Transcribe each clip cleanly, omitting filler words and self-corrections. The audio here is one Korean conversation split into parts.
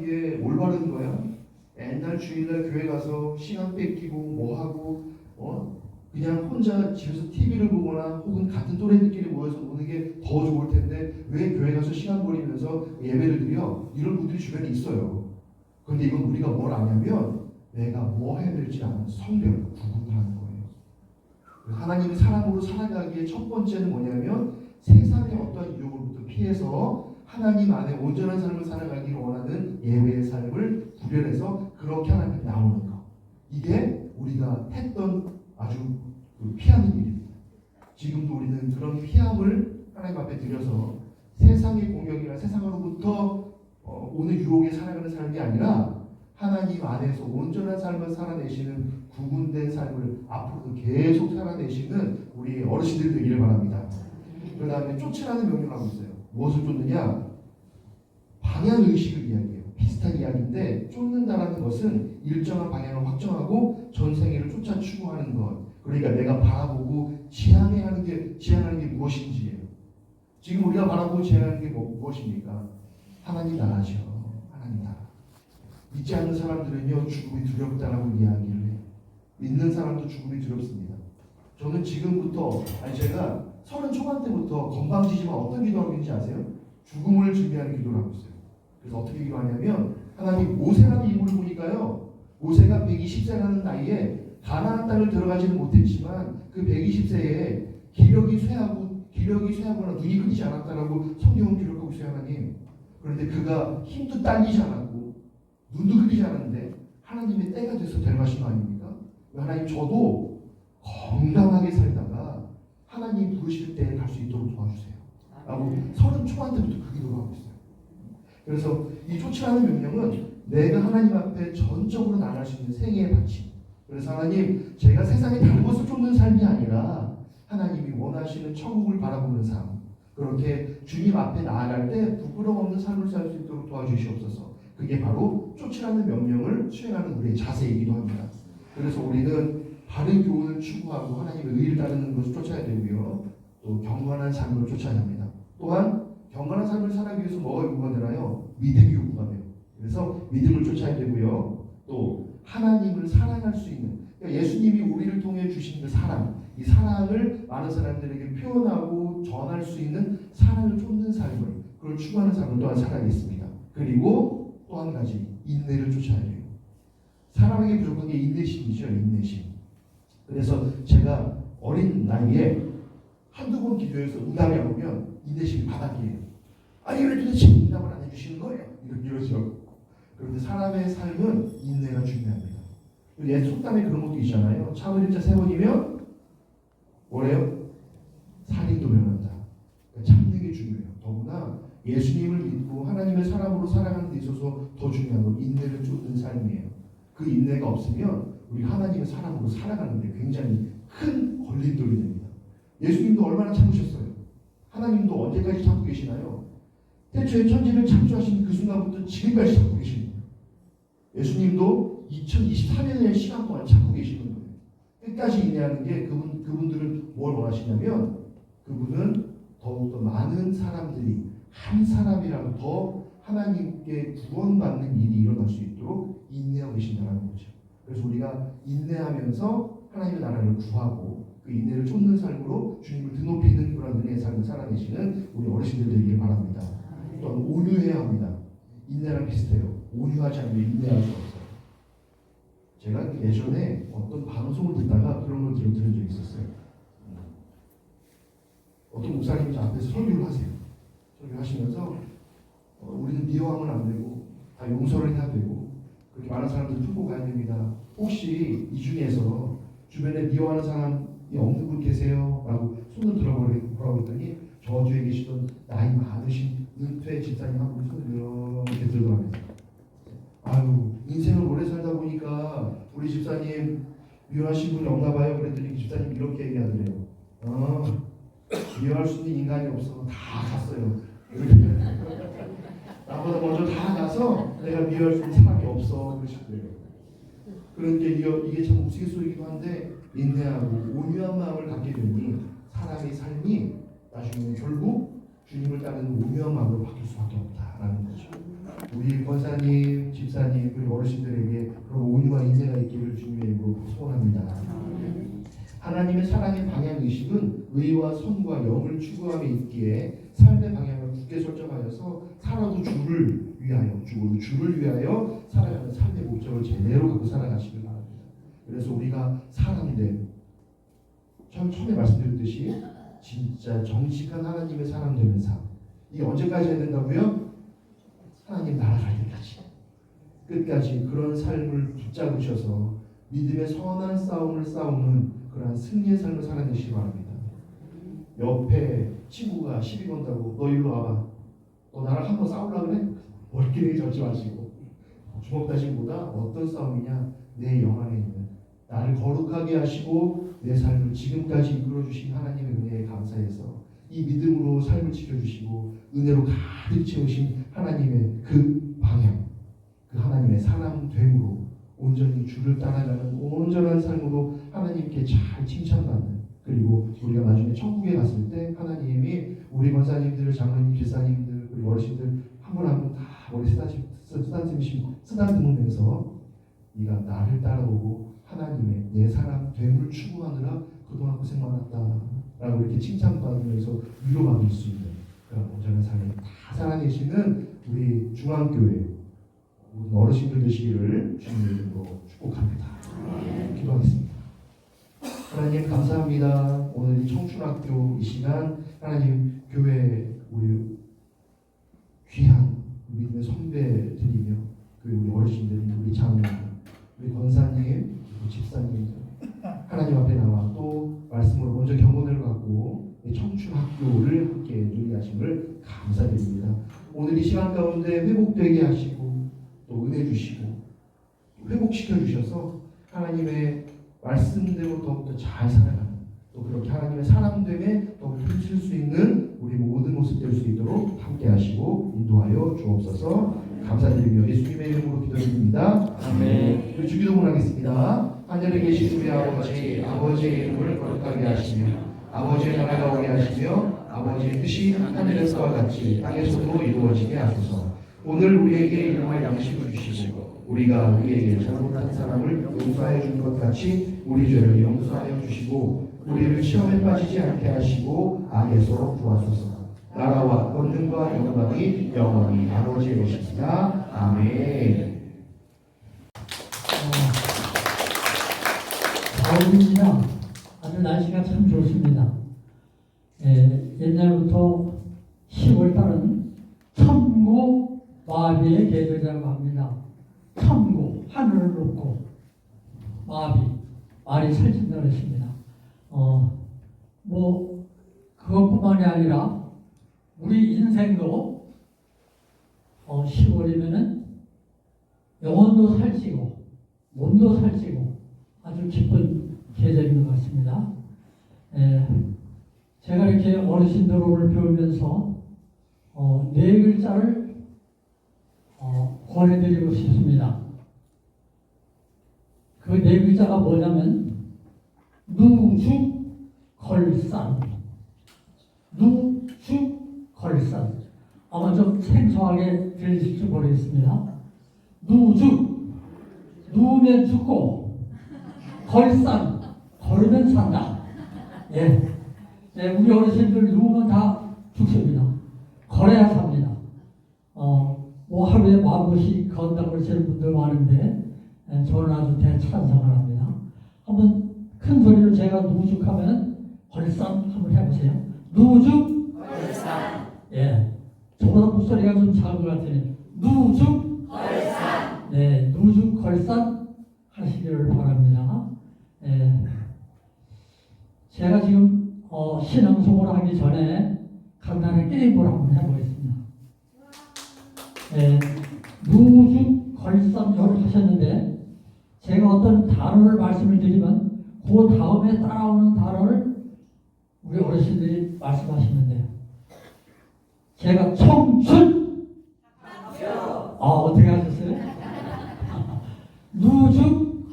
그게 올바른 거야? 맨날 주일날 교회 가서 시간 뺏기고 뭐하고 그냥 혼자 집에서 TV를 보거나 혹은 같은 또래들끼리 모여서 노는 게 더 좋을 텐데 왜 교회 가서 시간 버리면서 예배를 드려? 이런 분들이 주변에 있어요. 그런데 이건 우리가 뭘 아냐면 내가 뭐 해야 될지 아는 성별 구분을 하는 거예요. 하나님의 사람으로 살아가기에 첫 번째는 뭐냐면 세상의 어떠한 유혹으로부터 피해서 하나님 안에 온전한 삶을 살아가기를 원하는 예배의 삶을 구별해서 그렇게 하나님 앞에 나오는 거. 이게 우리가 했던 아주 피하는 일입니다. 지금도 우리는 그런 피함을 하나님 앞에 드려서 세상의 공격이나 세상으로부터 오는 유혹에 살아가는 삶이 아니라 하나님 안에서 온전한 삶을 살아내시는 구분된 삶을 앞으로도 계속 살아내시는 우리 어르신들이 되기를 바랍니다. 그 다음에 쫓으라는 명령을 하고 있어요. 무엇을 쫓느냐? 방향의식을 이야기해요. 비슷한 이야기인데 쫓는다라는 것은 일정한 방향을 확정하고 전생애를 쫓아 추구하는 것. 그러니까 내가 바라보고 지향하는 게 무엇인지예요. 지금 우리가 바라보고 지향하는 게 무엇입니까? 하나님 나라죠. 하나님 나라. 믿지 않는 사람들은요 죽음이 두렵다라고 이야기를 해요. 믿는 사람도 죽음이 두렵습니다. 저는 지금부터 제가 30 초반 때부터 건방지지만 어떤 기도하고 있는지 아세요? 죽음을 준비하는 기도를 하고 있어요. 그래서 어떻게 기도하냐면 하나님 모세라는 인물을 보니까요 모세가 120세라는 나이에 가나안 땅을 들어가지는 못했지만 그 120세에 기력이 쇠하거나 눈이 끊이지 않았다라고 성경은 기록하고 있어요. 하나님. 그런데 그가 힘도 딸리지 않았고 눈도 흘리지 않았는데 하나님의 때가 돼서 데려가신 거 아닙니까? 하나님 저도 건강하게 살다가 하나님 부르실 때에 갈 수 있도록 도와주세요. 라고 30 초반 때부터 그 기도를 하고 있어요. 그래서 이 쫓으라는 명령은 내가 하나님 앞에 전적으로 나갈 수 있는 생애의 바침. 그래서 하나님 제가 세상에 다른 것을 쫓는 삶이 아니라 하나님이 원하시는 천국을 바라보는 삶. 그렇게 주님 앞에 나아갈 때 부끄러움 없는 삶을 살 수 있도록 도와주시옵소서. 그게 바로 쫓으라는 명령을 수행하는 우리의 자세이기도 합니다. 그래서 우리는 바른 교훈을 추구하고 하나님의 의를 따르는 것을 쫓아야 되고요. 또 경건한 삶을 쫓아야 합니다. 또한 경건한 삶을 살아가기 위해서 뭐가 요구가 되나요? 믿음이 요구가 돼요. 그래서 믿음을 쫓아야 되고요. 또 하나님을 사랑할 수 있는 그러니까 예수님이 우리를 통해 주신 그 사랑 이 사랑을 많은 사람들에게 표현하고 전할 수 있는 사랑을 쫓는 삶을 그걸 추구하는 삶을 또한 살아야겠습니다. 그리고 또 한 가지 인내를 쫓아야 돼요. 사람에게 부족한 게 인내심이죠. 인내심. 그래서 제가 어린 나이에 한두 번 기도해서 응답이 안 오면 인내심이 바닥이에요. 아니 왜 도대체 응답을 안 해주시는 거예요? 이러죠. 그런데 사람의 삶은 인내가 중요합니다. 옛 속담에 그런 것도 있잖아요. 참을 일자 3번이면 뭐래요? 살인도 면한다. 그러니까 참는 게 중요해요. 더구나 예수님을 믿고 하나님의 사람으로 살아가는 데 있어서 더 중요한 건 인내를 쫓는 삶이에요. 그 인내가 없으면 우리 하나님의 사람으로 살아가는 데 굉장히 큰 걸림돌이 됩니다. 예수님도 얼마나 참으셨어요? 하나님도 언제까지 참고 계시나요? 태초에 천지를 창조하신 그 순간부터 지금까지 참고 계십니다. 예수님도 2024년의 시간 동안 참고 계시는 거예요. 끝까지 인내하는 게 그분들은 뭘 원하시냐면 그분은 더욱더 많은 사람들이 한 사람이라도 더 하나님께 구원받는 일이 일어날 수 있도록 인내하고 계신다는 거죠. 그래서 우리가 인내하면서 하나님의 나라를 구하고 그 인내를 쫓는 삶으로 주님을 드높이는 그런 은혜의 삶을 살아내시는 우리 어르신들 되기를 바랍니다. 또한 온유해야 합니다. 인내랑 비슷해요. 온유하지 않으면 인내할 수 없어요. 제가 예전에 어떤 방송을 듣다가 그런 걸 들은 적이 있었어요. 어떤 목사님이 저 앞에서 설교를 하세요. 설교를 하시면서 우리는 미워하면 안 되고 다 용서를 해야 되고 그렇게 많은 사람들 품고 가야 됩니다. 혹시 이 중에서 주변에 미워하는 사람이 없는 분 계세요? 라고 손을 들어보라고 했더니 저 뒤에 계시던 나이 많으신 은퇴 집사님 한 분이 손을 이렇게 들더라고요. 아유 인생을 오래 살다 보니까 우리 집사님 미워하신 분이 없나 봐요. 그랬더니 그 집사님 이렇게 얘기하더래요. 미워할 수 있는 인간이 없어. 다 갔어요. 나보다 먼저 다 가서 내가 미워할 수 있는 사람이 없어. 그러시더래요. 그러니까 이게 참 우스갯소리이기도 한데 인내하고 온유한 마음을 갖게 되니 사람의 삶이 나중에는 결국 주님을 따르는 온유한 마음으로 바뀔 수밖에 없다라는 거죠. 우리 권사님, 집사님, 그리고 어르신들에게 그런 온유와 인내가 있기를 주님의 이름으로 소원합니다. 하나님의 사랑의 방향의식은 의와 선과 영을 추구함에 있기에 삶의 방향을 굳게 설정하여서 살아도 주를 위하여, 죽어도 주를 위하여 살아가는 삶의 목적을 제대로 갖고 살아가시길 바랍니다. 그래서 우리가 사람됨, 처음에 말씀드렸듯이 진짜 정직한 하나님의 사람 되는 삶, 이게 언제까지 해야 된다고요? 하나님 나라 갈 때까지, 끝까지 그런 삶을 붙잡으셔서 믿음의 선한 싸움을 싸우는 그러한 승리의 삶을 살아내시기 바랍니다. 옆에 친구가 시비 건다고 너 일로 와봐, 너 나랑 한번 싸우려고 그래? 머리끼리 잡지 마시고, 주먹 다짐보다 어떤 싸움이냐, 내 영 안에 있는 나를 거룩하게 하시고 내 삶을 지금까지 이끌어주신 하나님의 은혜에 감사해서 이 믿음으로 삶을 지켜주시고 은혜로 가득 채우신 하나님의 그 방향, 그 하나님의 사람 됨으로 온전히 주를 따라가는 온전한 삶으로 하나님께 잘 칭찬받는, 그리고 우리가 나중에 천국에 갔을 때 하나님이 우리 권사님들, 장로님, 집사님들, 그리고 어르신들 한 분 한 분 다 머리 쓰다듬으면서 네가 나를 따라오고 하나님의 내 사람 됨을 추구하느라 그동안 고생 많았다 라고 이렇게 칭찬받으면서 위로받을 수 있는 그런 온전한 삶을 다 살아내시는 우리 중앙교회 어르신들 되시기를 주님의 이름으로 축복합니다. 기도하겠습니다. 하나님 감사합니다. 오늘 이 청춘학교 이 시간 하나님 교회 우리 귀한 믿음의 선배들이며 그리고 우리 어르신들, 우리 장로님, 우리 권사님, 우리 집사님 하나님 앞에 나와 또 말씀으로 먼저 경건을 갖고 청춘학교를 함께 누리하심을 감사드립니다. 오늘 이 시간 가운데 회복되게 하시고 또 은혜 주시고 회복시켜 주셔서 하나님의 말씀대로 더욱더 잘 살아가는, 또 그렇게 하나님의 사람됨에 더욱 펼칠 수 있는 우리 모든 모습 될 수 있도록 함께 하시고 인도하여 주옵소서. 감사드리며 예수님의 이름으로 기도드립니다. 아멘. 우리 주기도문 하겠습니다. 하늘에 계신 우리 아버지, 아버지의 이름을 거룩하게 하시며 아버지의 나라가 오게 하시며 아버지의 뜻이 하늘에서와 같이 땅에서도 이루어지게 하소서. 오늘 우리에게 일용할 양식을 주시고 우리가 우리에게 잘못한 사람을 용서하여 준 것 같이 우리 죄를 용서하여 주시고 우리를 시험에 빠지지 않게 하시고 악에서 구하소서. 나라와 권능과 영광이 영원히 아버지의 것입니다. 아멘. 가을입니다. 아주 날씨가 참 좋습니다. 옛날부터 10월달은 천고 마비의 계절이라고 합니다. 천고, 하늘을 놓고 마비, 말이 살찐다고 했습니다. 그것뿐만이 아니라 우리 인생도 10월이면은 영혼도 살찌고 몸도 살찌고 아주 기쁜 계절인 것 같습니다. 제가 이렇게 어르신들을 배우면서 네 글자를 권해드리고 싶습니다. 그 네 글자가 뭐냐면 누죽걸산. 누죽걸산. 아마 좀 생소하게 들리실지 모르겠습니다. 누죽, 누우면 죽고, 걸산, 걸면 산다. 우리 어르신들 누우면 다 죽습니다. 걸어야 삽니다. 하루에 10,000번씩 건다고 하시는 분들 많은데, 저는 아주 대찬성을 합니다. 한번 큰 소리로 제가 누죽하면 걸산 한번 해보세요. 누죽 걸산. 저보다 목소리가 좀 작은 것 같으니 누죽 걸산. 누죽 걸산 하시기를 바랍니다. 제가 지금 신앙송을 하기 전에 간단한 게임을 한번 해보겠습니다. 누죽 걸산을 하셨는데 제가 어떤 단어를 말씀을 드리면 그 다음에 따라오는 단어를 우리 어르신들이 말씀하시면 돼요. 제가 청춘 어떻게 하셨어요? 누죽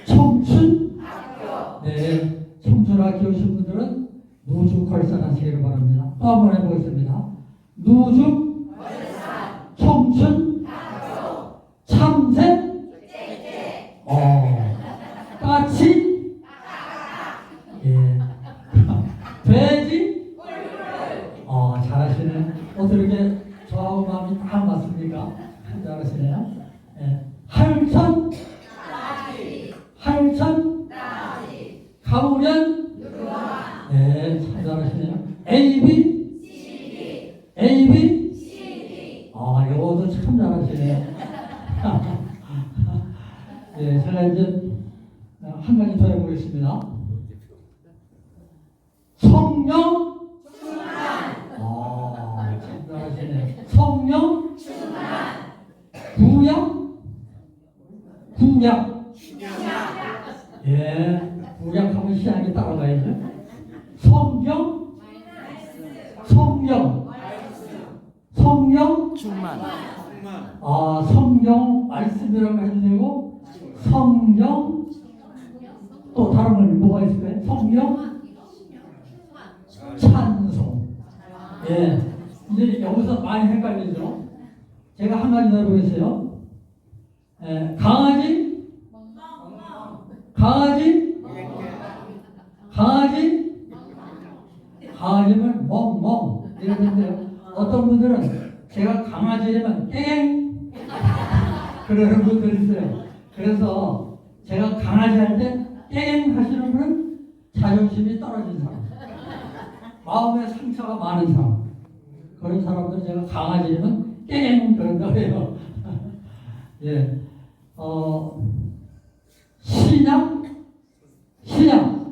청춘 청춘학교 오신 분들은 누죽 걸산 하시기를 바랍니다. 또 한번 해보겠습니다. 누죽 청춘 잘하십니다. 잘하시네요. 예. 할천, 할천, 가우련, 네, 참 잘하시네요. AB, AB, 아, 이것도 참 잘하시네요. 예, 제가 이제 한 가지 더 해보겠습니다. 성령, 아, 참 잘하시네요. 성령, 구약, 구약, 예, 구약하면 시향이 따라가야죠. 성경, 성령, 성령, 충만. 아, 성경 말씀이라고 해도 되고, 성경, 또 다른 건 뭐가 있을까요? 성경, 찬송. 예, 이제 여기서 많이 헷갈리죠. 제가 한 가지 더 해보겠어요. 예, 강아지, 강아지, 강아지, 강아지면 멍멍 이러는데요. 어떤 분들은 제가 강아지라면 깽 그러는 분들 있어요. 그래서 제가 강아지 할 때 깽 하시는 분은 자존심이 떨어진 사람, 마음에 상처가 많은 사람, 그런 사람들 제가 강아지라면 깽 그런다고 해요. 예, 신약, 신약,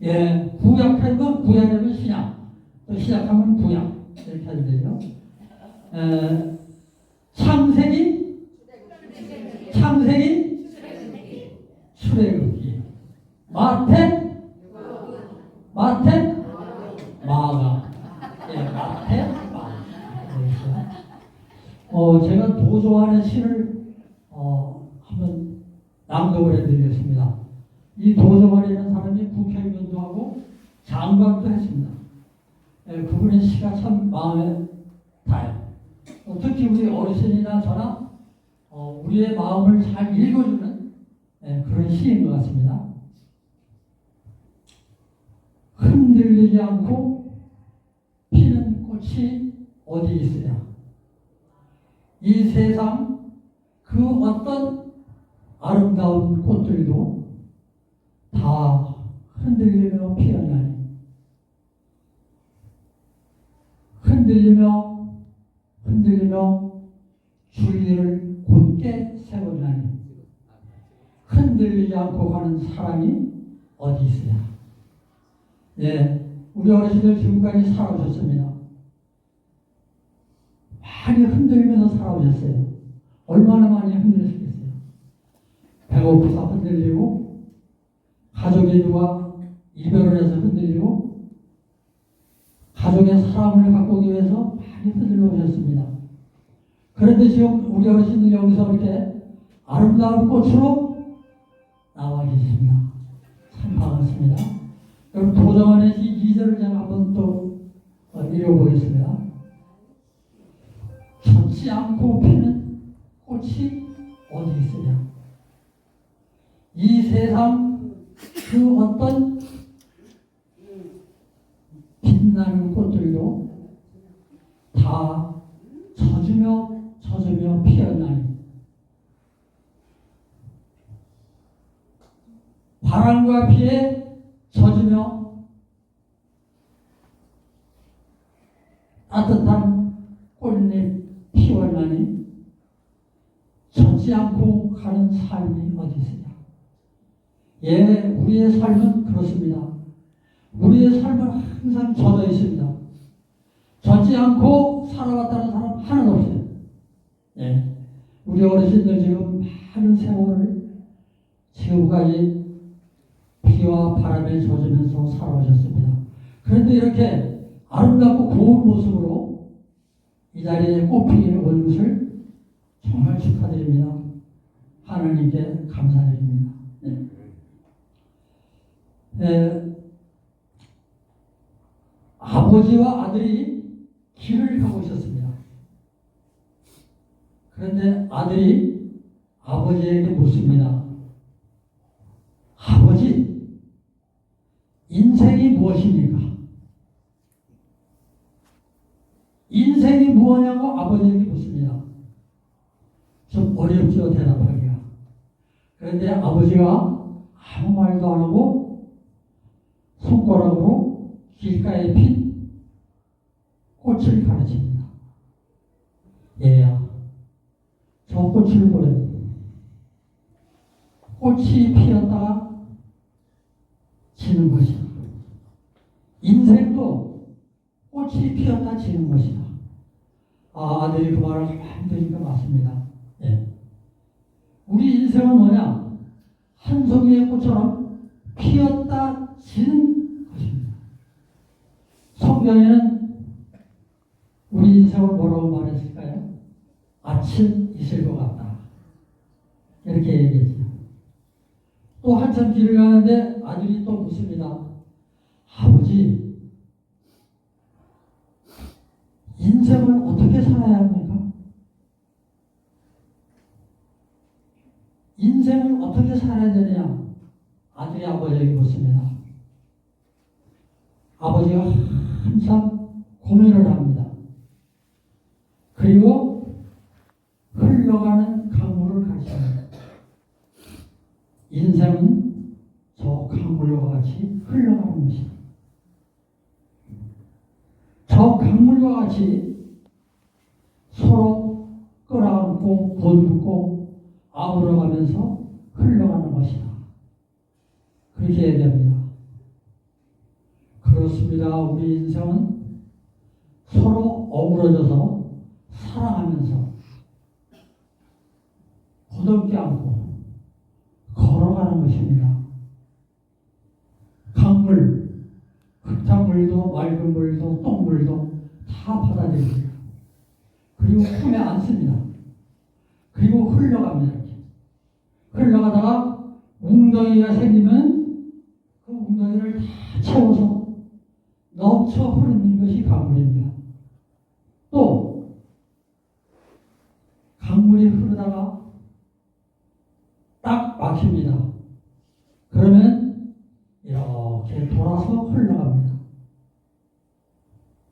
예, 구약하면 구약하면 신약, 또 신약하면 구약 이렇게 하면 되죠. 창세기, 창세기, 출애굽기, 마태, 마태, 마가, 예, 마태, 마가. 제가 도조하는 시를 한번 낭독을 해드리겠습니다. 이 도조하는 사람이 국회의원도 하고 장관도 했습니다. 예, 그분의 시가 참 마음에 닿아요. 특히 우리 어르신이나 저나 우리의 마음을 잘 읽어주는 그런 시인 것 같습니다. 흔들리지 않고 피는 꽃이 어디 있으랴. 이 세상 그 어떤 아름다운 꽃들도 다 흔들리며 피었나니, 흔들리며 줄기를 곧게 세웠나니 흔들리지 않고 가는 사람이 어디 있으랴. 예, 우리 어르신들 지금까지 살아오셨습니다. 많이 흔들면서 살아오셨어요. 얼마나 많이 흔들리셨겠어요. 배고프서 흔들리고, 가족이 누가 이별을 해서 흔들리고, 가족의 사랑을 바꾸기 위해서 많이 흔들려 오셨습니다. 그런데 지금 우리 어르신들 여기서 이렇게 아름다운 꽃으로 나와 계십니다. 참 반갑습니다. 그럼 도정안의 2절을 제가 한번 또 읽어보겠습니다. 젖지 않고 피는 꽃이 어디 있으냐. 이 세상 그 어떤 빛나는 꽃들도 다 젖으며 피었나니 바람과 비에 젖으며 따뜻한 꽃잎 피웠나니 젖지 않고 가는 삶이 어디 있으냐. 예, 우리의 삶은 그렇습니다. 우리의 삶은 항상 젖어 있습니다. 젖지 않고 살아왔다는 사람 하나도 없어요. 예, 우리 어르신들 지금 많은 세월을 지금까지 비와 바람에 젖으면서 살아오셨습니다. 그런데 이렇게 아름답고 고운 모습으로 이 자리에 꽃피게 온 것을 정말 축하드립니다. 하나님께 감사드립니다. 아버지와 아들이 길을 가고 있었습니다. 그런데 아들이 아버지에게 묻습니다. 아버지, 인생이 무엇입니까? 인생이 무엇냐고 아버지에게 묻습니다. 좀 어렵죠, 대답하기가. 그런데 아버지가 아무 말도 안 하고 손가락으로 길가에 핀 꽃을 가르칩니다. 얘야, 저 꽃을 보래. 꽃이 피었다가 지는 것이다. 인생도 꽃이 피었다 지는 것이다. 아, 아들이 그 말을 가만히 들으니까 맞습니다. 예. 우리 인생은 뭐냐? 한 송이의 꽃처럼 피었다 지는 것입니다. 성경에는 우리 인생을 뭐라고 말했을까요? 아침 있을 것 같다. 이렇게 얘기했죠. 또 한참 길을 가는데 아들이 또 묻습니다. 아버지, 인생을 어떻게 살아야 합니까? 인생을 어떻게 살아야 되느냐? 아들이 아버지에게 묻습니다. 아버지가 항상 고민을 합니다. 그리고 흘러가는 강물을 가르칩니다. 인생은 저 강물과 같이 흘러가는 것이다. 저 강물과 같이 서로 끌어안고 본붓고 아우러가면서 흘러가는 것이다. 그렇게 얘기합니다. 그렇습니다. 우리 인생은 서로 어우러져서 사랑하면서 고독게 안고 걸어가는 것입니다. 강물, 흙탕물도 맑은 물도 똥물도 다 받아들입니다. 그리고 품에 안습니다. 그리고 흘러갑니다. 이렇게. 흘러가다가 웅덩이가 생기면 그 웅덩이를 다 채워서 넘쳐 흐르는 것이 강물입니다. 또 강물이 흐르다가 딱 막힙니다. 그러면 이렇게 돌아서 흘러갑니다.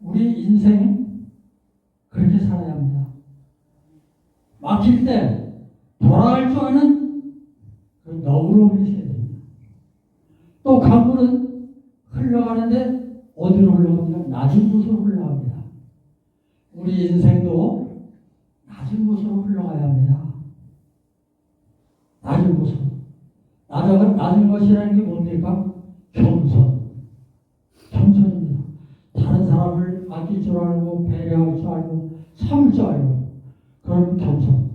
우리 인생 그렇게 살아야 합니다. 막힐 때 돌아갈 줄 아는 그 너그러움이 있어야 됩니다. 또 강물은 흘러가는데 어디로 흘러갑니까? 낮은 곳으로 흘러갑니다. 우리 인생도 낮은 곳으로 흘러가야 합니다. 낮은 곳으로. 낮은 것이라는 게 뭡니까? 겸손. 겸손입니다. 다른 사람을 아낄 줄 알고 배려할 줄 알고 참을 줄 알고 그런 겸손.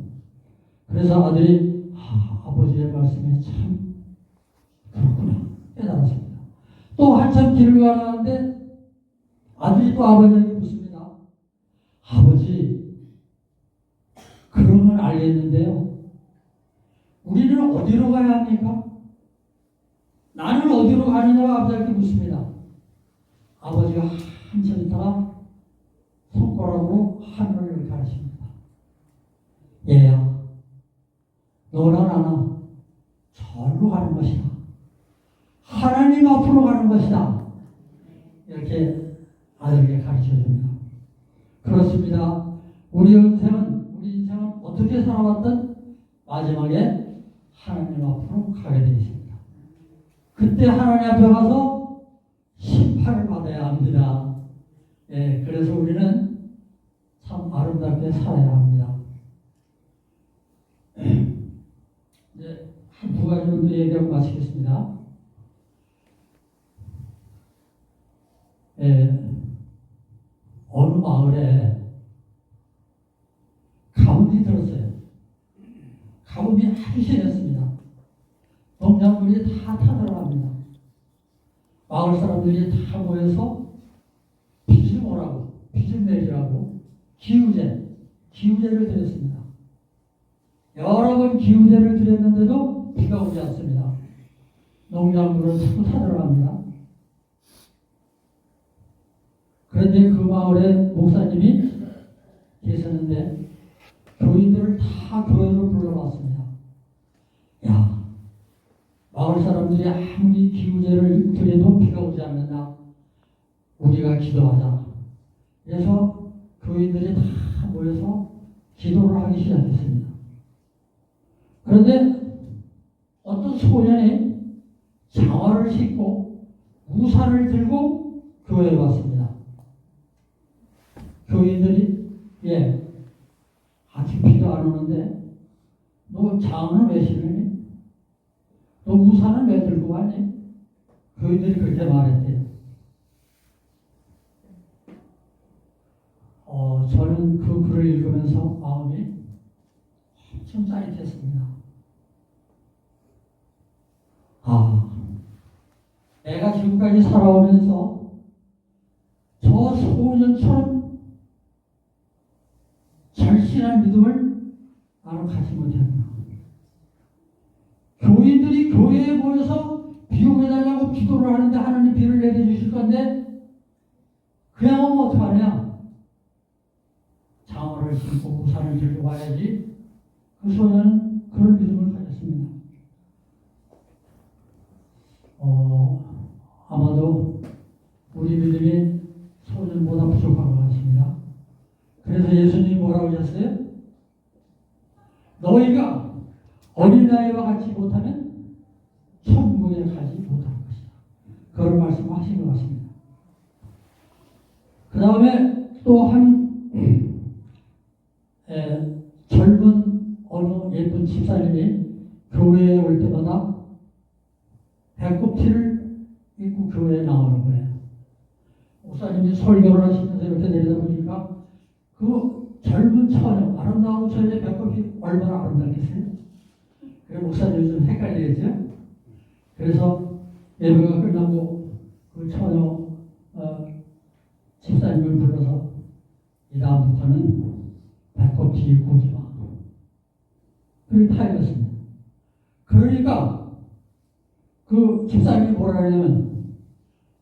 그래서 아들이 아버지의 말씀이 참 그렇구나 깨달았습니다. 또 한참 길을 가는데 아들이 또 아버지에게 묻습니다. 아버지, 그런 건 알겠는데요. 우리는 어디로 가야 합니까? 나는 어디로 가느냐고 아버지에게 묻습니다. 아버지가 한참 있다가 손가락으로 하늘을 가르칩니다. 얘야, 너나 나나 절로 가는 것이다. 하나님 앞으로 가는 것이다. 이렇게 아들에게 가르쳐줍니다. 그렇습니다. 우리 인생은 어떻게 살아왔든 마지막에 하나님 앞으로 가게 되어 있습니다. 그때 하나님 앞에 가서 심판을 받아야 합니다. 예, 그래서 우리는 참 아름답게 살아야 합니다. 이제 한 두 가지 정도 얘기하고 마치겠습니다. 예, 어느 마을에 가뭄이 들었어요. 가뭄이 아주 심했습니다. 농작물이 다 타들어갑니다. 마을 사람들이 다 모여서 비 좀 오라고, 비 좀 내리라고 기우제를 드렸습니다. 여러 번 기우제를 드렸는데도 비가 오지 않습니다. 농작물은 자꾸 타들어갑니다. 그런데 그 마을에 목사님이 계셨는데 교인들을 다 교회로 불러봤습니다. 야, 마을 사람들이 아무리 기우제를 드려도 비가 오지 않는다. 우리가 기도하자. 그래서 교인들이 다 모여서 기도를 하기 시작했습니다. 그런데 어떤 소년이 장화를 신고 우산을 들고 교회에 왔습니다. 교인들이 아직 비가 안 오는데 너 장화는 왜 신으니? 너 우산은 왜 들고 왔니? 교인들이 그렇게 말했대요. 저는 그 글을 읽으면서 마음이 엄청 짜릿했습니다. 내가 지금까지 살아오면서 저 소년처럼 절실한 믿음을 나는 갖지 못했구나. 교인들이 교회에 모여서 비 오게 달라고 기도를 하는데 하나님 비를 내려주실 건데 그냥 오면 어떡하냐? 장화를 신고 우산을 들고 와야지. 그 소년은 그런 믿음을 가졌습니다. 아마도 우리 믿음이 소년보다 부족한 것 같습니다. 그래서 예수님이 뭐라고 하셨어요? 너희가 어린아이와 같이 못하면 천국에 가지 못할 것이다. 그런 말씀을 하신 것 같습니다. 그 다음에 또 한 젊은 어느 예쁜 집사님이 교회에 올 때마다 배꼽티를 입고 교회에 나오는 거예요. 목사님이 설교를 하시면서 이렇게 내려다보니까 그 젊은 처녀, 아름다운 처녀의 배꼽이 얼마나 아름답겠어요? 그래서 목사님이 좀 헷갈리겠죠? 그래서 예배가 끝나고 그 처녀 집사님을 불러서 이 다음부터는 배꼽티 입고 오지 마. 그렇게 타이었습니다. 그러니까 그 집사님이 뭐라 하냐면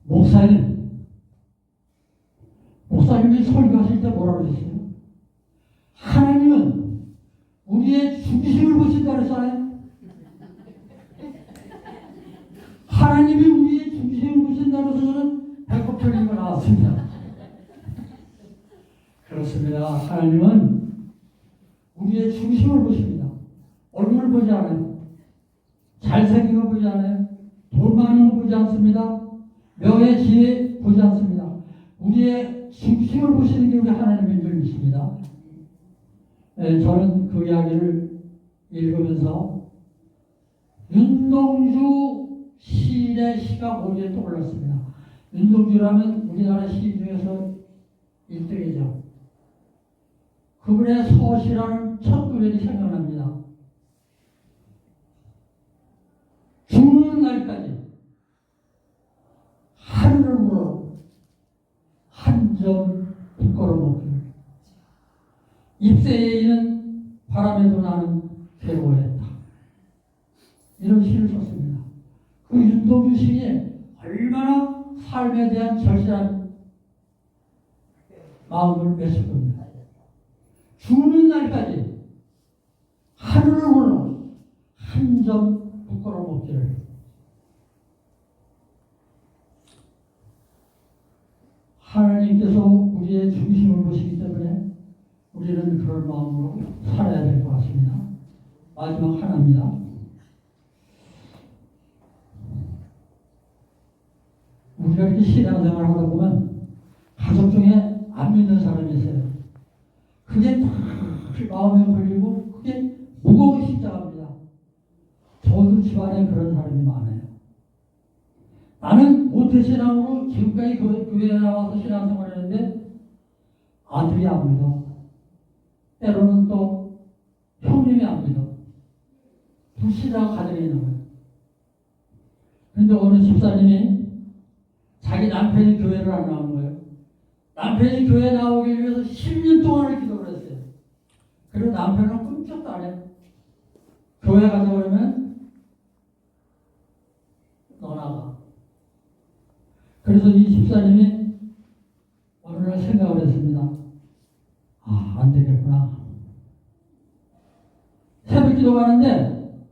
목사님이 설교하실 때 뭐라 그러셨어요? 하나님은 우리의 중심을 보신다 그랬잖아요. 하나님이 우리의 중심을 보신다 그래서 저는 배꼽티를 입고 나왔습니다. 그렇습니다. 하나님은 우리의 중심을 보십니다. 얼굴을 보지 않아요. 잘생긴 거 보지 않아요. 돈 많은 거 보지 않습니다. 명예, 지혜 보지 않습니다. 우리의 중심을 보시는 게 우리 하나님인 줄 믿습니다. 저는 그 이야기를 읽으면서 윤동주 시인의 시가 머리에 떠올랐습니다. 윤동주라면 우리나라 시 중에서 1등이죠. 그분의 서시라는 첫 구절이 생각납니다. 죽는 날까지 하늘을 우러 한 점 부끄러 먹기를 잎새에 있는 바람에도 나는 괴로워했다. 이런 시를 썼습니다. 그 윤동주 시인이 얼마나 삶에 대한 절실한 마음을 맺을 겁니다. 죽는 날까지 하늘을 우러 한 점 부끄러 먹기를. 하나님께서 우리의 중심을 보시기 때문에 우리는 그런 마음으로 살아야 될 것 같습니다. 마지막 하나입니다. 우리가 이렇게 신앙생활을 하다 보면 가족 중에 안 믿는 사람이 있어요. 그게 다 마음에 걸리고 그게 무거운 십자가입니다. 저도 집안에 그런 사람이 많아요. 나는 모태신앙으로 지금까지 교회에 나와서 신앙생활을 했는데 아들이 안 믿어. 때로는 또 형님이 안 믿어. 불신자가 가정에 있는 거예요. 그런데 어느 집사님이 자기 남편이 교회를 안 나오는 거예요. 남편이 교회 나오기 위해서 10년 동안을 기도를 했어요. 그리고 남편은 꿈쩍도 안 해요. 교회 가자 그러면 너 나가. 그래서 이 집사님이 어느 날 생각을 했습니다. 안 되겠구나. 새벽 기도 가는데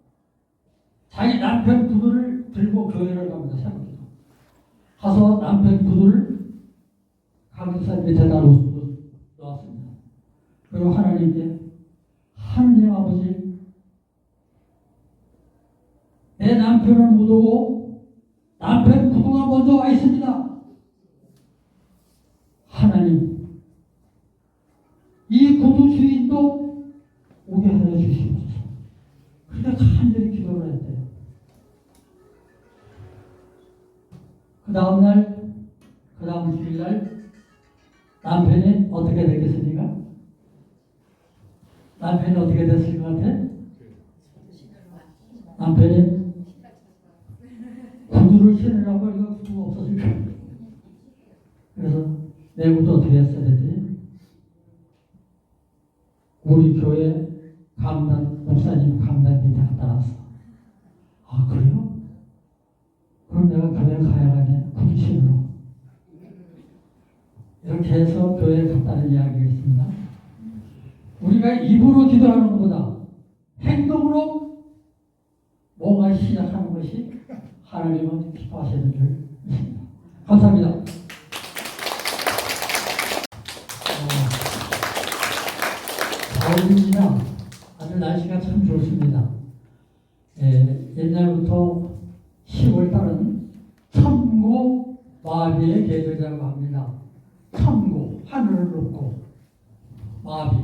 자기 남편 구두를 들고 교회를 갑니다. 새벽 기도. 가서 남편 구두를 강의사 밑에다 놓았습니다. 그리고 하나님께 하나님 아버지 내 남편을 못 오고 남편 구두가 먼저 와 있습니다. 하나님, 이 구두 주인도 오게 하여 주시옵소서. 그래 간절히 기도를 했대요. 그 다음날, 그 다음 주일날 남편이 어떻게 됐겠습니까? 남편이 어떻게 됐을 것 같아? 남편이 구두를 신으라고 이거 구두가 없었을 거예요. 그래서 내 구두 어떻게 했어야 되지? 우리 교회 강단, 목사님 강단 밑에 갖다 놨어. 아, 그래요? 그럼 내가 교회 가야겠네. 구두 신으러. 이렇게 해서 교회에 갔다는 이야기가 있습니다. 우리가 입으로 기도하는 것보다 행동으로 뭔가 시작하는 것이 하나님은 기뻐하시는 줄 믿습니다. 감사합니다. 가을입니다. 아주 날씨가 참 좋습니다. 옛날부터 10월달은 천고 마비의 계절이라고 합니다. 천고, 하늘을 놓고 마비,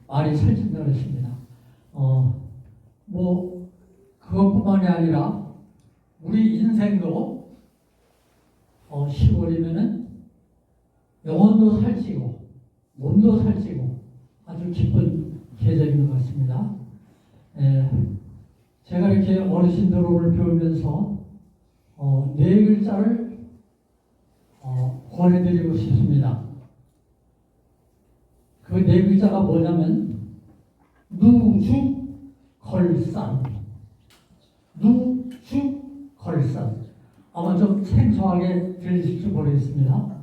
말이 살찐다고 했습니다. 그것뿐만이 아니라 우리 인생도 10월이면은 영혼도 살찌고 몸도 살찌고 아주 기쁜 계절인 것 같습니다. 제가 이렇게 어르신들을 배우면서 네 글자를 권해드리고 싶습니다. 그 네 글자가 뭐냐면 누죽걸산. 누죽걸산. 아마 좀 생소하게 들리실지 모르겠습니다.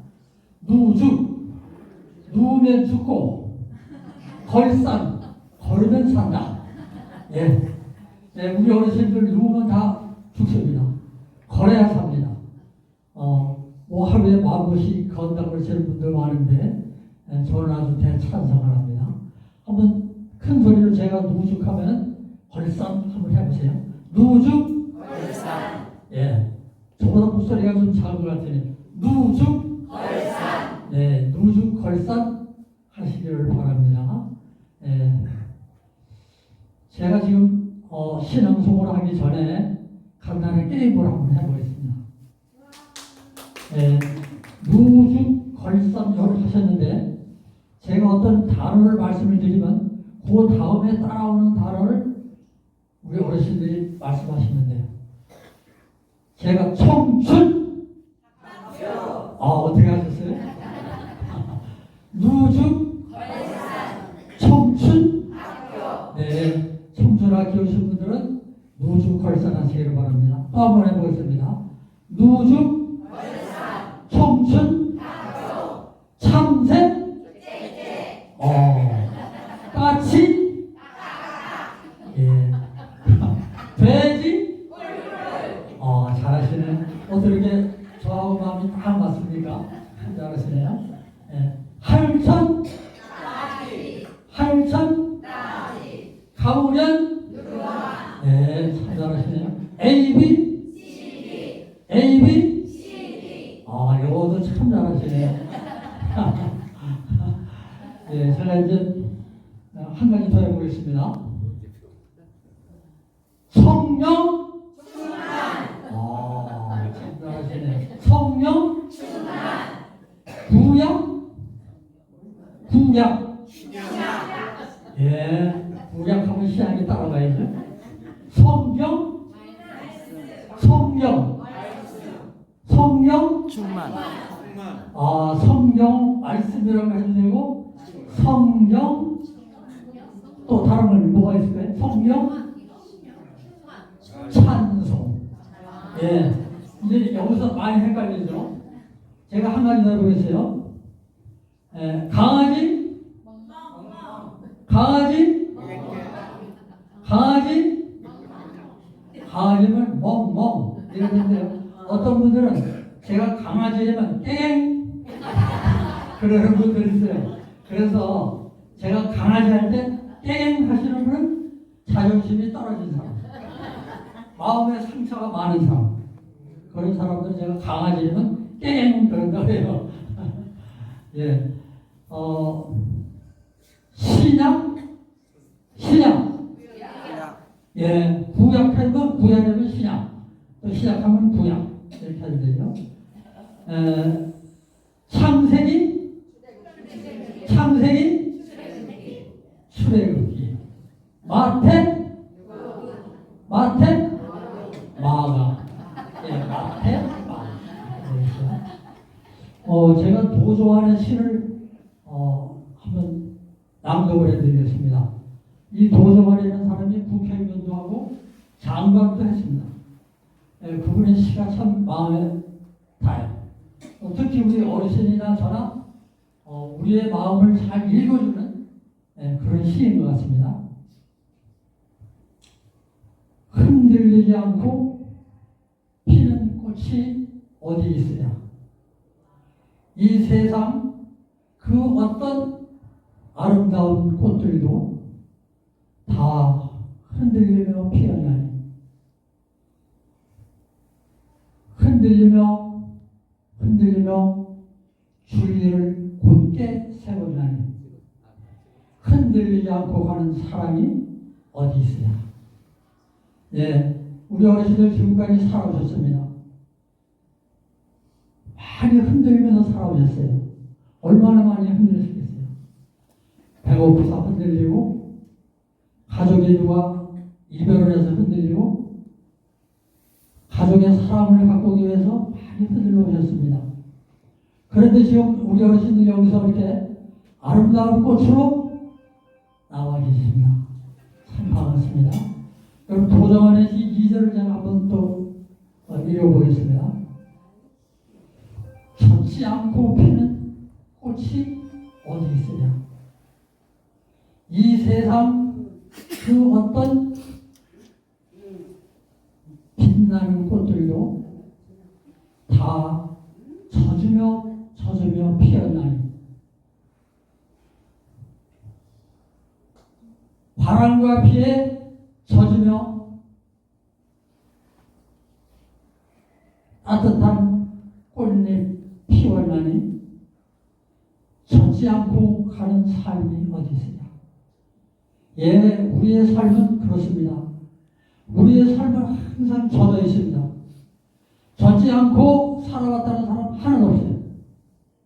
누죽, 누우면 죽고, 걸산, 걸으면 산다. 우리 어르신들 누우면 다 죽습니다. 걸어야 삽니다. 하루에 10,000번씩 건담을 치는 분들 많은데, 저는 아주 대찬성을 합니다. 한번 큰 소리로 제가 누죽하면 걸산 한번 해보세요. 누죽 걸산. 저보다 목소리가 좀 작은 것 같으니 누죽 걸산. 누죽 걸산 하시기를 바랍니다. 제가 지금 신앙송을 하기 전에 간단한 게임을 한번 해보겠습니다. 누죽 걸산을 하셨는데 제가 어떤 단어를 말씀을 드리면 그 다음에 따라오는 단어를 우리 어르신들이 말씀하시면 돼요. 제가 청춘 어떻게 하셨어요? 누죽 청춘 청춘학교 오신 분들은 누죽 걸산하시기를 바랍니다. 또 한번 해보겠습니다. 누죽 청춘 참새 까치 돼지 잘하시네. 어떻게 저하고 마음이 딱 맞습니까? 잘하시네요. 할천 가우면 참 잘하시네요. AB 이거도 참 잘하시네요. 제가 이제 한 가지 더 해보겠습니다. 성령 참 잘하시네. 성령 구약 구약하면 신앙이 따라가야죠. 성령 충만. 성령 말씀이라고 해도 되고 성령 또 다른 건 뭐가 있을까요? 성령 찬송. 이제 여기서 많이 헷갈리죠. 제가 한 가지 더 해보겠어요. 강아지면 멍멍 이러는데요. 어떤 분들은 제가 강아지라면 땡 그러는 분들 있어요. 그래서 제가 강아지 할 때 땡 하시는 분은 자존심이 떨어진 사람. 마음에 상처가 많은 사람, 그런 사람들 제가 강아지는 깽 그런다고 해요. 예, 신약, 예, 구약하면 구약하면 신약, 또 신약하면 구약 이렇게 하는데요. 창세기, 출애굽기, 마태, 마가, 예, 마태, 마가. 제가 더 좋아하는 시를 한번 낭독을 해드리겠습니다. 이 도정환이라는 사람이 국회의원도 하고 장관도 했습니다. 그분의 시가 참 마음에 닿아요. 특히 우리 어르신이나 저나 우리의 마음을 잘 읽어주는 그런 시인 것 같습니다. 흔들리지 않고 피는 꽃이 어디 있으냐. 이 세상 그 어떤 아름다운 꽃들도 다 흔들리며 피어나니, 흔들리며 줄기를 곧게 세우나니, 흔들리지 않고 가는 사람이 어디 있으냐. 예, 우리 어르신들 지금까지 살아오셨습니다. 많이 흔들리면서 살아오셨어요. 얼마나 많이 흔들리셨겠어요. 배고프서 흔들리고, 가족이 누가 이별을 해서 흔들리고, 가족의 사랑을 바꾸기 위해서 많이 흔들려 오셨습니다. 그런데 지금 우리 어르신들 여기서 이렇게 아름다운 꽃으로 나와 계십니다. 참 반갑습니다. 그럼 도정환의 시 2절을 제가 한번 또 읽어보겠습니다. 젖지 않고 피는 꽃이 어디 있으냐. 이 세상 그 어떤 빛나는 꽃들도 다 젖으며 피어나니, 바람과 비에 젖으며 따뜻한 꽃잎 피어나니 젖지 않고 가는 삶이 어디 있으냐. 예, 우리의 삶은 그렇습니다. 우리의 삶은 항상 젖어 있습니다. 젖지 않고 살아왔다는 사람 하나도 없어요.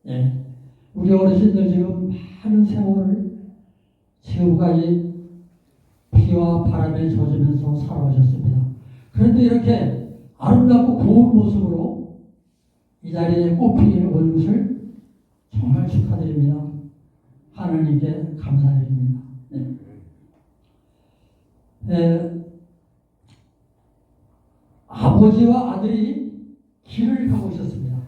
예, 우리 어르신들 지금 많은 세월을 지금까지 비와 바람에 젖으면서 살아오셨습니다. 그런데 이렇게 아름답고 고운 모습으로 이 자리에 꽃피게 온 것을 정말 축하드립니다. 하나님께 감사드립니다. 아버지와 아들이 길을 가고 있었습니다.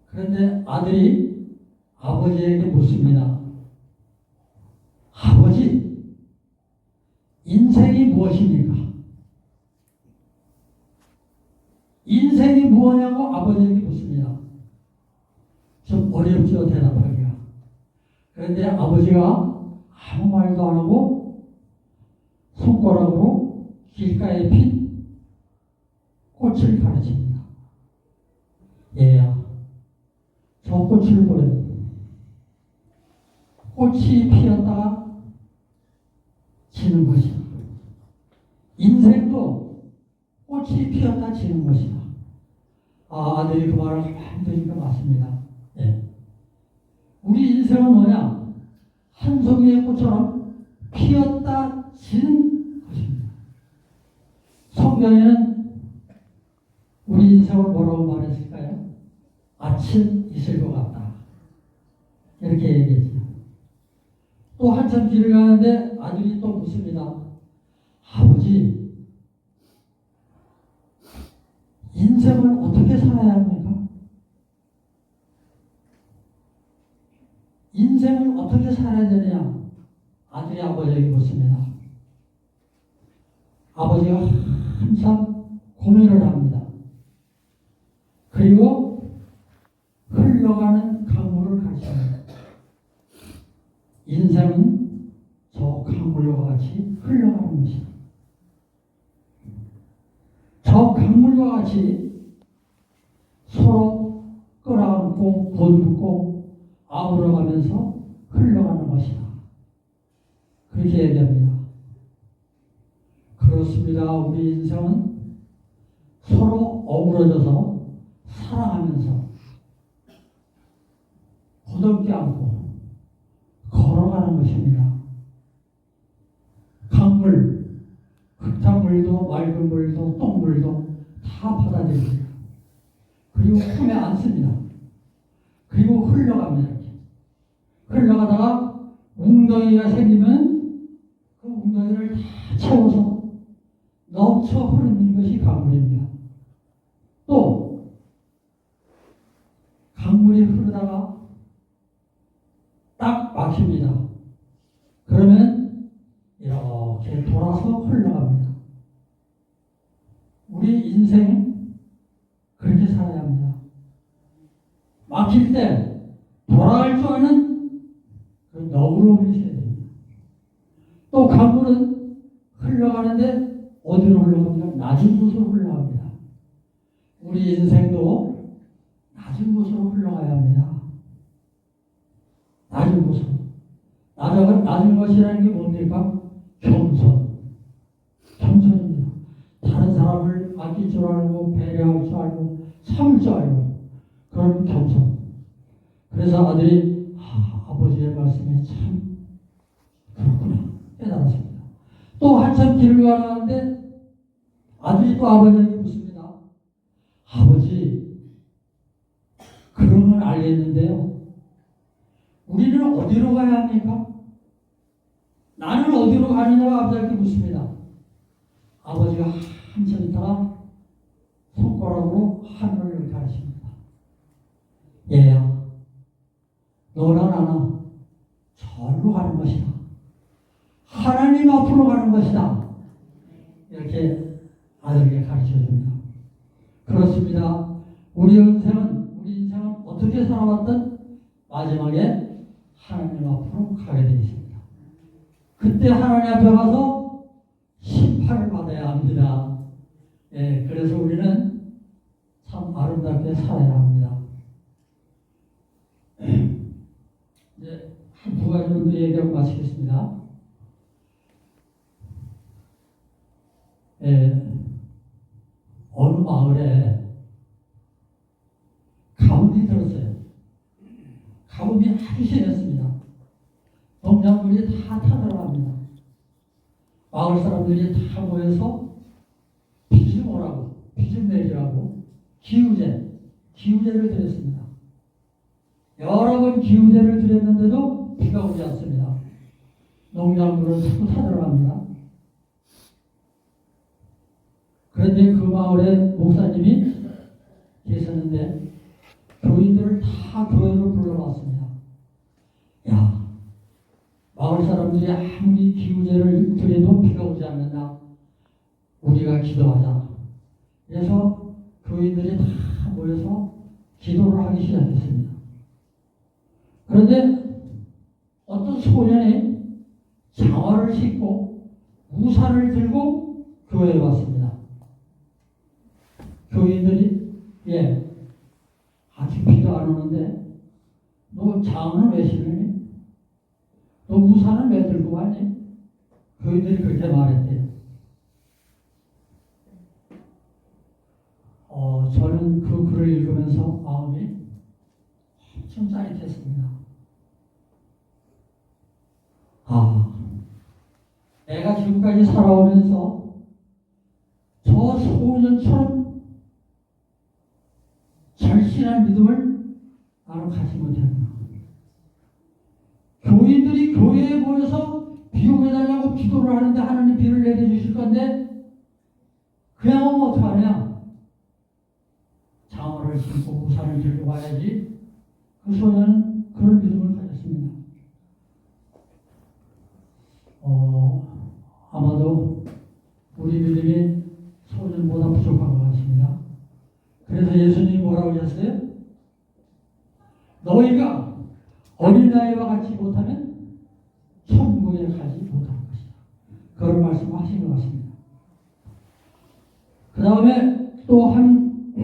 그런데 아들이 아버지에게 묻습니다. 아버지, 인생이 무엇입니까? 인생이 무엇냐고 아버지에게 묻습니다. 좀 어렵죠, 대답하기가. 그런데 아버지가 아무 말도 안 하고 손가락으로 길가에 핀 꽃을 가르칩니다. 얘야, 저 꽃을 보래. 꽃이 피었다가 지는 것이다. 인생도 꽃이 피었다 지는 것이다. 아들이 그 말을 가만히 들으니까 맞습니다. 예. 우리 인생은 뭐냐? 한 송이의 꽃처럼 피었다 지는 것입니다. 성경에는 우리 인생을 뭐라고 말했을까요? 아침 있을 것 같다. 이렇게 얘기했죠. 또 한참 길을 가는데 아들이 또 묻습니다. 아버지, 인생을 어떻게 살아야 합니까? 인생을 어떻게 살아야 되느냐? 아들이 아버지에게 묻습니다. 아버지가 항상 고민을 합니다. 그리고 흘러가는 강물을 가르칩니다. 인생은 저 강물과 같이 흘러가는 것이다. 저 강물과 같이 서로 끌어안고 곧붙고 아우러가면서 흘러가는 것이다. 그렇게 얘기합니다. 그렇습니다. 우리 인생은 서로 어우러져서 사랑하면서 고독게 안고 걸어가는 것입니다. 강물, 흙탕물도 맑은 물도 똥물도 다 받아들입니다. 그리고 품에 안습니다. 그리고 흘러갑니다. 이렇게. 흘러가다가 웅덩이가 생기면 그 웅덩이를 다 채워서 넘쳐 흐르는 것이 강물입니다. 또 강물이 흐르다가 딱 막힙니다. 그러면 이렇게 돌아서 흘러갑니다. 우리 인생 그렇게 살아야 합니다. 막힐 때 돌아갈 줄 아는 그 너그러움이 있어야 됩니다. 또 강물은 흘러가는데 어디로 흘러갑니까? 낮은 곳으로 흘러갑니다. 우리 인생도 낮은 곳으로 흘러가야 합니다. 낮은 곳으로. 낮은 것이라는 게 뭡니까? 겸손. 겸손입니다. 다른 사람을 아낄 줄 알고 배려할 줄 알고 참을 줄 알고 그런 겸손. 그래서 아들이 아버지의 말씀에 참 그렇구나 깨달았습니다. 또 한참 길을 가는데 아들이 또 아버지에게 묻습니다. 아버지, 그런 건 알겠는데요. 우리는 어디로 가야 합니까? 나는 어디로 가느냐고 아버지에게 묻습니다. 아버지가 한참 있다가 손가락으로 하늘을 가르칩니다. 얘야, 너나 나나 절로 가는 것이다. 하나님 앞으로 가는 것이다. 이렇게 아들에게 가르쳐줍니다. 그렇습니다. 우리 인생은 어떻게 살아왔든 마지막에 하나님 앞으로 가게 되어 있습니다. 그때 하나님 앞에 가서 심판을 받아야 합니다. 예, 그래서 우리는 참 아름답게 살아야 합니다. 이제 한 두 가지 정도 얘기하고 마치겠습니다. 예, 어느 마을에 가뭄이 들었어요. 가뭄이 아주 심했습니다. 농작물이 다 타들어갑니다. 마을 사람들이 다 모여서 비 좀 오라고, 비 좀 내리라고 기우제를 드렸습니다. 여러 번 기우제를 드렸는데도 비가 오지 않습니다. 농작물은 자꾸 타들어갑니다. 그런데 그 마을에 목사님이 계셨는데 교인들을 다 교회로 불러왔습니다. 야, 마을 사람들이 아무리 기우제를 드려도 비가 오지 않는다. 우리가 기도하자. 그래서 교인들이 다 모여서 기도를 하기 시작했습니다. 그런데 어떤 소년이 장화를 신고 우산을 들고 교회에 왔습니다. 교인들이 아직 비도 안 오는데 너 장화는 왜 신으니? 너 우산은 왜 들고 왔니? 교인들이 그렇게 말했대요. 저는 그 글을 읽으면서 마음이 엄청 짜릿했습니다. 내가 지금까지 살아오면서 저 소년처럼 절실한 믿음을 나는 갖지 못했구나. 교인들이 교회에 모여서 비 오게 달라고 기도를 하는데 하나님 비를 내려주실 건데 그냥 오면 어떡하냐? 장화를 신고 우산을 들고 와야지. 그 소년은 그런 믿음을 가졌습니다. 아마도 우리 믿음이 소년보다 부족한 것 같습니다. 그래서 예수님이 뭐라고 하셨어요? 너희가 어린아이와 같이 못하면 천국에 가지 못할 것이다. 그런 말씀을 하신 것 같습니다. 그 다음에 또 한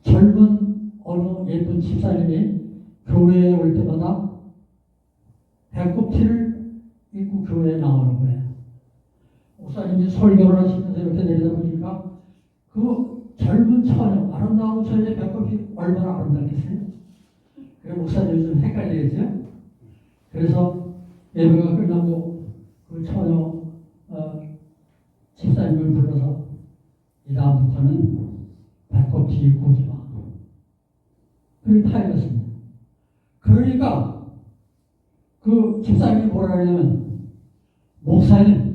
젊은 어느 예쁜 집사님이 교회에 올 때마다 배꼽티를 입고 교회에 나오는 거예요. 목사님이 설교를 하시면서 이렇게 내리다 보니까 그 젊은 처녀, 아름다운 처녀의 배꼽이 얼마나 아름답겠어요? 그래서 목사님이 좀 헷갈리겠죠? 그래서 예배가 끝나고 그 처녀 집사님을 불러서 이 다음부터는 배꼽티 입고 오지 마. 그렇게 타이었습니다. 그러니까 그 집사님이 뭐라 그러냐면 목사님이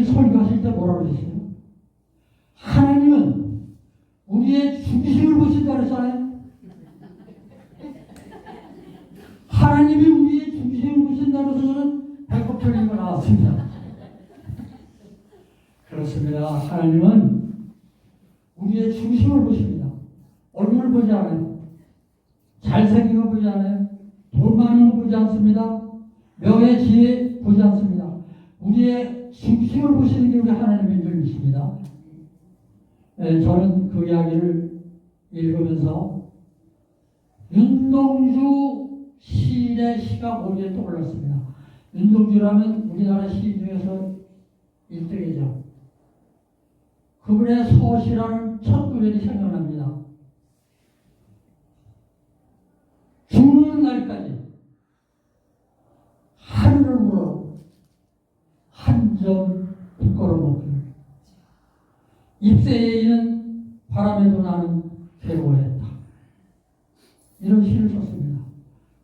설교하실 때 뭐라 그러셨어요? 하나님은 우리의 중심을 보신다 그랬잖아요. 하나님이 우리의 중심을 보신다고 해서는 배꼽티를 입고 나왔습니다. 그렇습니다. 하나님은 우리의 중심을 보십니다. 얼굴을 보지 않아요. 잘생긴 거 보지 않아요. 돈 많은 거 보지 않습니다. 명예, 지혜 보지 않습니다. 우리의 중심을 보시는 게 우리 하나님인 줄 믿습니다. 저는 그 이야기를 읽으면서 윤동주 시인의 시가 머리에 떠올랐습니다. 윤동주라면 우리나라 시인 중에서 1등이죠. 그분의 서시라는 첫 구절이 생각납니다. 죽는 날까지 하늘을 물어 한 점 부끄러 먹기를 잎새에 있는 바람에도 나는 괴로워했다. 이런 시를 썼습니다.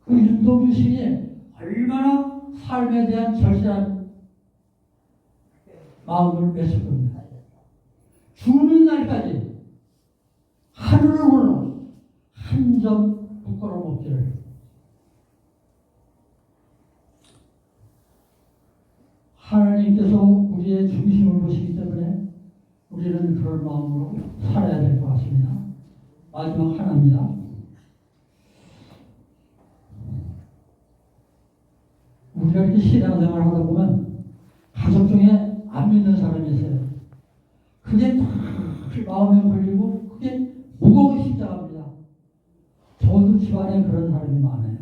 그 윤동주 시인이 얼마나 삶에 대한 절실한 마음을 맺을 겁니다. 죽는 날까지 하늘을 물어 한 점 부끄러 먹기를. 하나님께서 우리의 중심을 보시기 때문에 우리는 그런 마음으로 살아야 될 것 같습니다. 마지막 하나입니다. 우리가 이렇게 신앙생활을 하다 보면 가족 중에 안 믿는 사람이 있어요. 그게 다 마음에 걸리고 그게 무거운 십자가입니다. 저도 집안에 그런 사람이 많아요.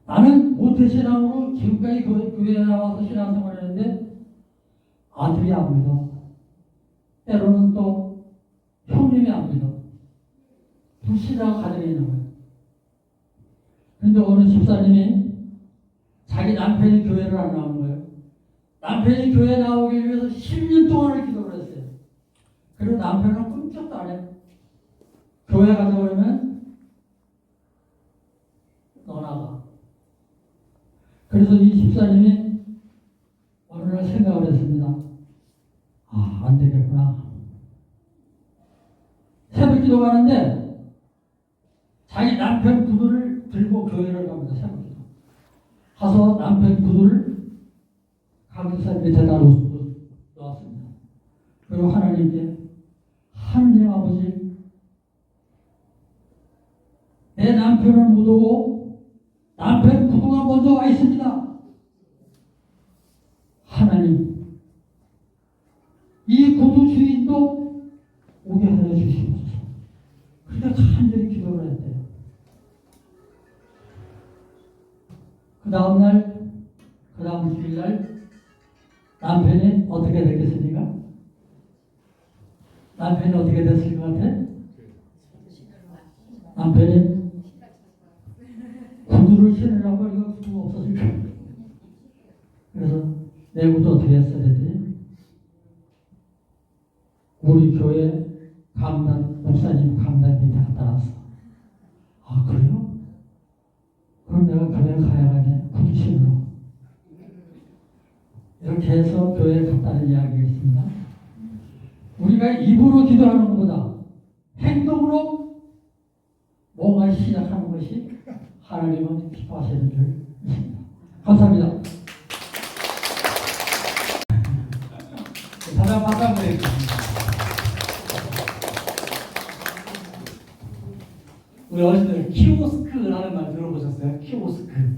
나는 모태신앙으로 지금까지 교회에 나와서 신앙생활을 했는데 아들이 안 믿어. 때로는 또 형님이 안 믿어. 불신앙 가정에 있는 거예요. 그런데 어느 집사님이 자기 남편이 교회를 안 나오는 거예요. 남편이 교회에 나오기 위해서 10년 동안을 기도를 했어요. 그리고 남편은 꿈쩍도 안 해요. 교회 가자 그러면 너 나가. 그래서 이 집사님이 어느 날 생각을 했습니다. 아, 안 되겠구나. 새벽 기도 가는데 자기 남편 구두를 들고 교회를 갑니다. 새벽 기도. 가서 남편 구두를 강기사 밑에다 놓았습니다. 그리고 하나님께 하느님 아버지, 내 남편을 못 오고 남편 구두가 먼저 와 있습니다. 하나님, 이 구두 주인도 오게 하여 주시옵소서. 그렇게 간절히 기도를 했대요. 그 다음날, 그 다음 주일날 남편이 어떻게 됐겠습니까? 남편이 어떻게 됐을 것 같아? 남편이 구두를 신으라고 이거 구두가 없어질까? 그래서 내 구두 어떻게 했어야 되지? 우리 교회 강단, 목사님 강단 밑에 갖다 놨어. 아, 그래요? 그럼 내가 교회 가야겠네. 구두 신으러. 이렇게 해서 교회에 갔다는 이야기가 있습니다. 우리가 입으로 기도하는 것보다 행동으로 뭔가 시작하는 것이 하나님은 기뻐하시는 줄 믿습니다. 감사합니다. 다들 박수 한번 드리겠습니다. 우리 어르신들 키오스크라는 말 들어보셨어요? 키오스크.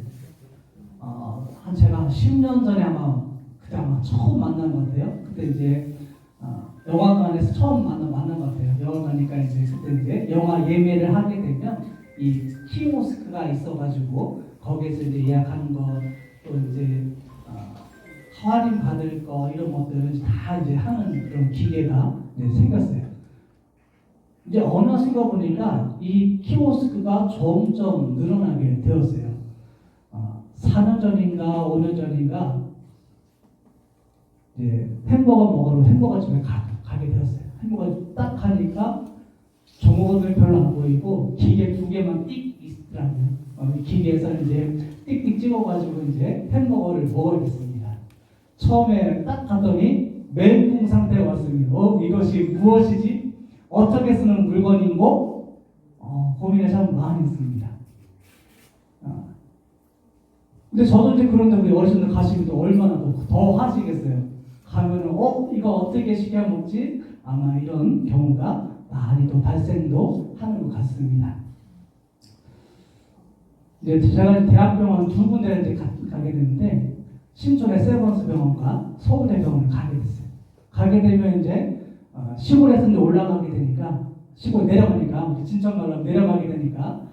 제가 한 10년 전에 아마 그때 아마 처음 만난 것 같아요. 그때 이제 영화관에서 처음 만난 것 같아요. 영화관이니까 이제 그때 이제 영화 예매를 하게 되면 이 키오스크가 있어가지고 거기에서 이제 예약하는 거 또 이제 할인 받을 거 이런 것들을 다 이제 하는 그런 기계가 이제 생겼어요. 이제 어느 순간 보니까 이 키오스크가 점점 늘어나게 되었어요. 4년 전인가 5년 전인가 이제 햄버거 먹으러 햄버거 집에 가게 되었어요. 햄버거 딱 가니까 종업원들 별로 안 보이고 기계 2개만 띡 있더라고요. 이 기계에서 이제 띡띡 찍어가지고 이제 햄버거를 먹어야겠습니다. 처음에 딱 갔더니 멘붕 상태에 왔습니다. 이것이 무엇이지? 어떻게 쓰는 물건인고? 고민을 참 많이 했습니다. 근데 저도 이제 그런데 우리 어르신들 가시면 또 얼마나 더 하시겠어요. 가면은 이거 어떻게 시켜 먹지? 아마 이런 경우가 많이 또 발생도 하는 것 같습니다. 이제 제가 대학병원 2군데를 이제 가게 됐는데 신촌의 세브란스 병원과 서울대 병원을 가게 됐어요. 가게 되면 이제 시골에서 이제 올라가게 되니까 시골 내려가니까 진천말로 내려가게 되니까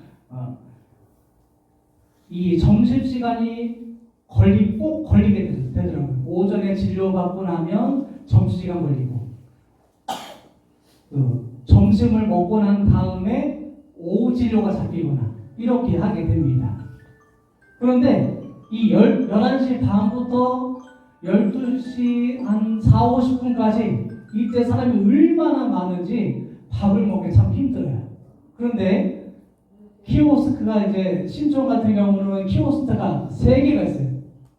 이 점심시간이 꼭 걸리게 되더라고요. 오전에 진료받고 나면 점심시간 걸리고 점심을 먹고 난 다음에 오후 진료가 잡히거나 이렇게 하게 됩니다. 그런데 이 11시 반부터 12시 한 4, 50분까지 이때 사람이 얼마나 많은지 밥을 먹기 참 힘들어요. 그런데 키오스크가 이제 신촌 같은 경우는 키오스크가 3개가 있어요.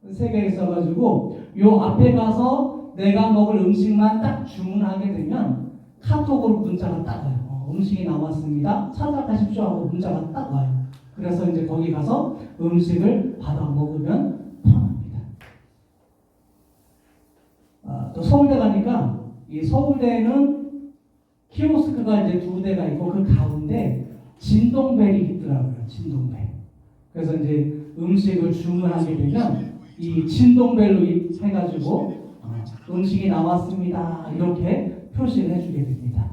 3개가 있어가지고 요 앞에 가서 내가 먹을 음식만 딱 주문하게 되면 카톡으로 문자가 딱 와요. 음식이 나왔습니다. 찾아가십시오 하고 문자가 딱 와요. 그래서 이제 거기 가서 음식을 받아 먹으면 편합니다. 또 서울대 가니까 이 서울대는 키오스크가 이제 2대가 있고 그 가운데 진동벨이 있더라고요. 진동벨. 그래서 이제 음식을 주문하게 되면 이 진동벨로 해가지고 음식이 나왔습니다. 이렇게 표시를 해주게 됩니다.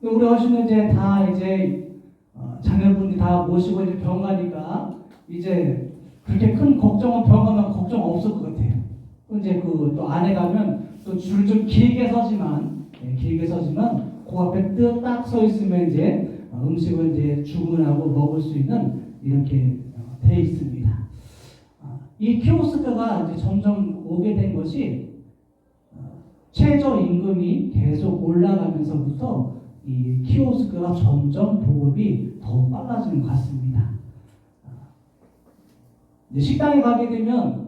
우리 어르신은 이제 다 이제 자녀분이 다 모시고 이제 병 가니까 이제 그렇게 큰 걱정은 병 가면 걱정 없을 것 같아요. 이제 또 안에 가면 또 줄 좀 길게 서지만 그 앞에 딱 서 있으면 이제 음식을 이제 주문하고 먹을 수 있는 이렇게 돼 있습니다. 이 키오스크가 이제 점점 오게 된 것이 최저 임금이 계속 올라가면서부터 이 키오스크가 점점 보급이 더 빨라지는 것 같습니다. 이제 식당에 가게 되면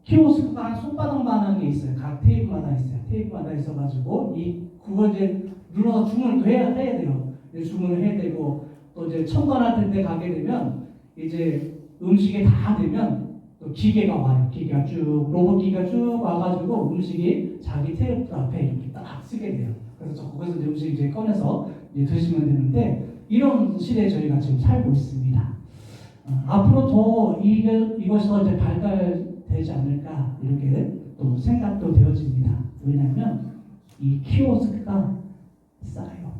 키오스크가 한 손바닥만한 게 있어요. 각 테이블마다 있어요. 테이블마다 있어가지고 그걸 이제 눌러서 주문을 해야 돼요. 주문을 해야 되고 또 이제 첨단화된 데 가게 되면 이제 음식이 다 되면 또 기계가 와요. 기계가 쭉 로봇 기계가 쭉 와가지고 음식이 자기 테이블 앞에 이렇게 딱 쓰게 돼요. 그래서 거기서 이제 음식 이제 꺼내서 이제 드시면 되는데 이런 시대에 저희가 지금 살고 있습니다. 앞으로 더 이것이 더 이제 발달되지 않을까 이렇게 또 생각도 되어집니다. 왜냐하면 이 키오스크가 싸요.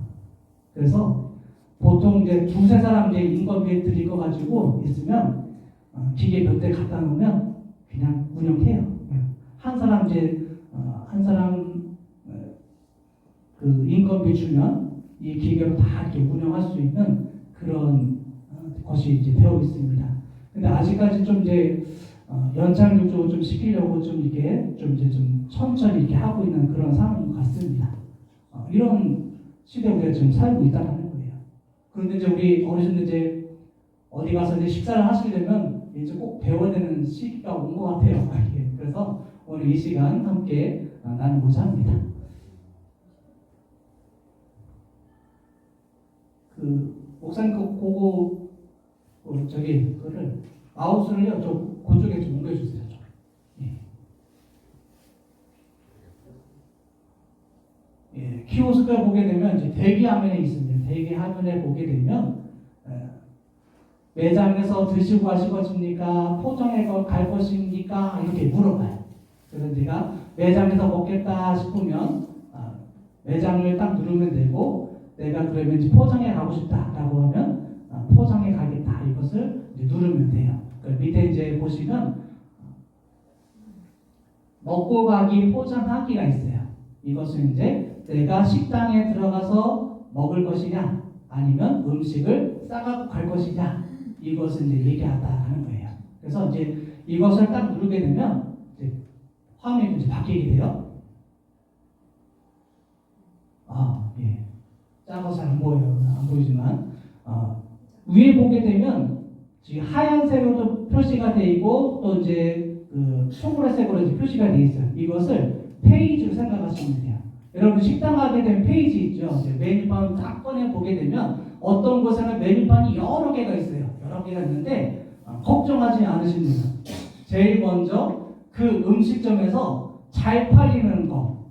그래서 보통 이제 2-3사람 이제 인건비 드릴 거 가지고 있으면 기계 몇 대 갖다 놓으면 그냥 운영해요. 한 사람 그 인건비 주면 이 기계로 다 이렇게 운영할 수 있는 그런 것이 이제 되어 있습니다. 근데 아직까지 좀 이제 연착륙 쪽으로 좀 시키려고 좀 이게 좀 이제 좀 천천히 이렇게 하고 있는 그런 상황인 것 같습니다. 이런 시대에 우리가 지금 살고 있다는 거예요. 그런데 이제 우리 어르신들 이제 어디 가서 이제 식사를 하시려면 이제 꼭 배워야 되는 시기가 온 것 같아요. 그래서 오늘 이 시간 함께 나누고자 합니다. 목사님 그거를 마우스를요 그쪽에 좀 옮겨주세요. 키오스크를 보게 되면 이제 대기 화면에 있습니다. 대기 화면에 보게 되면 매장에서 드시고 가시겠습니까? 포장해 갈 것입니까? 이렇게 물어봐요. 그래서 내가 매장에서 먹겠다 싶으면 매장을 딱 누르면 되고, 내가 그러면 이제 포장해 가고 싶다라고 하면 포장해 가겠다 이것을 이제 누르면 돼요. 그 밑에 이제 보시면 먹고 가기 포장하기가 있어요. 이것은 이제 내가 식당에 들어가서 먹을 것이냐 아니면 음식을 싸갖고 갈 것이냐 이것을 이제 얘기하다라는 거예요. 그래서 이제 이것을 딱 누르게 되면 이제 화면이 이제 바뀌게 돼요. 예. 작아서 안 보여요. 안 보이지만 위에 보게 되면 지금 하얀색으로 표시가 돼 있고 또 이제 그 초콜릿색으로 이제 표시가 돼 있어요. 이것을 페이지로 생각하시면 돼요. 여러분 식당 가게 되면 페이지 있죠. 이제 메뉴판 딱 꺼내 보게 되면 어떤 곳에는 메뉴판이 여러 개가 있어요. 여러 개가 있는데 걱정하지 않으시면 돼요. 제일 먼저 그 음식점에서 잘 팔리는 거,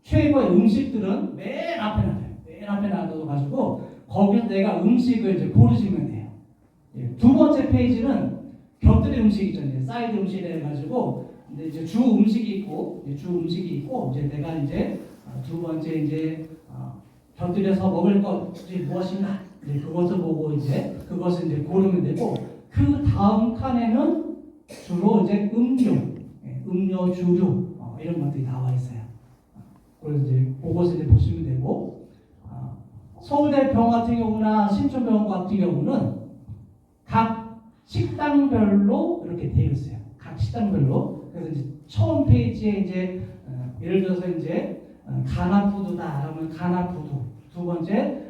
최고의 음식들은 맨 앞에 놔둬요. 맨 앞에 놔둬가지고 거기서 내가 음식을 이제 고르시면 돼요. 두 번째 페이지는 곁들이 음식 있죠. 이제 사이드 음식이라 해가지고 이제 주 음식이 있고 이제 내가 이제 두 번째 이제 곁들여서 먹을 것이 무엇인가 이제 그것을 보고 이제 그것을 이제 고르면 되고, 그 다음 칸에는 주로 이제 음료, 주류 이런 것들이 나와 있어요. 그래서 이제 그것을 이제 보시면 되고, 서울대병원 같은 경우나 신촌병원 같은 경우는 각 식당별로 이렇게 되어 있어요. 각 식당별로. 그래서 이제 처음 페이지에 이제 예를 들어서 이제 가나푸드다 그러면 가나푸드. 두 번째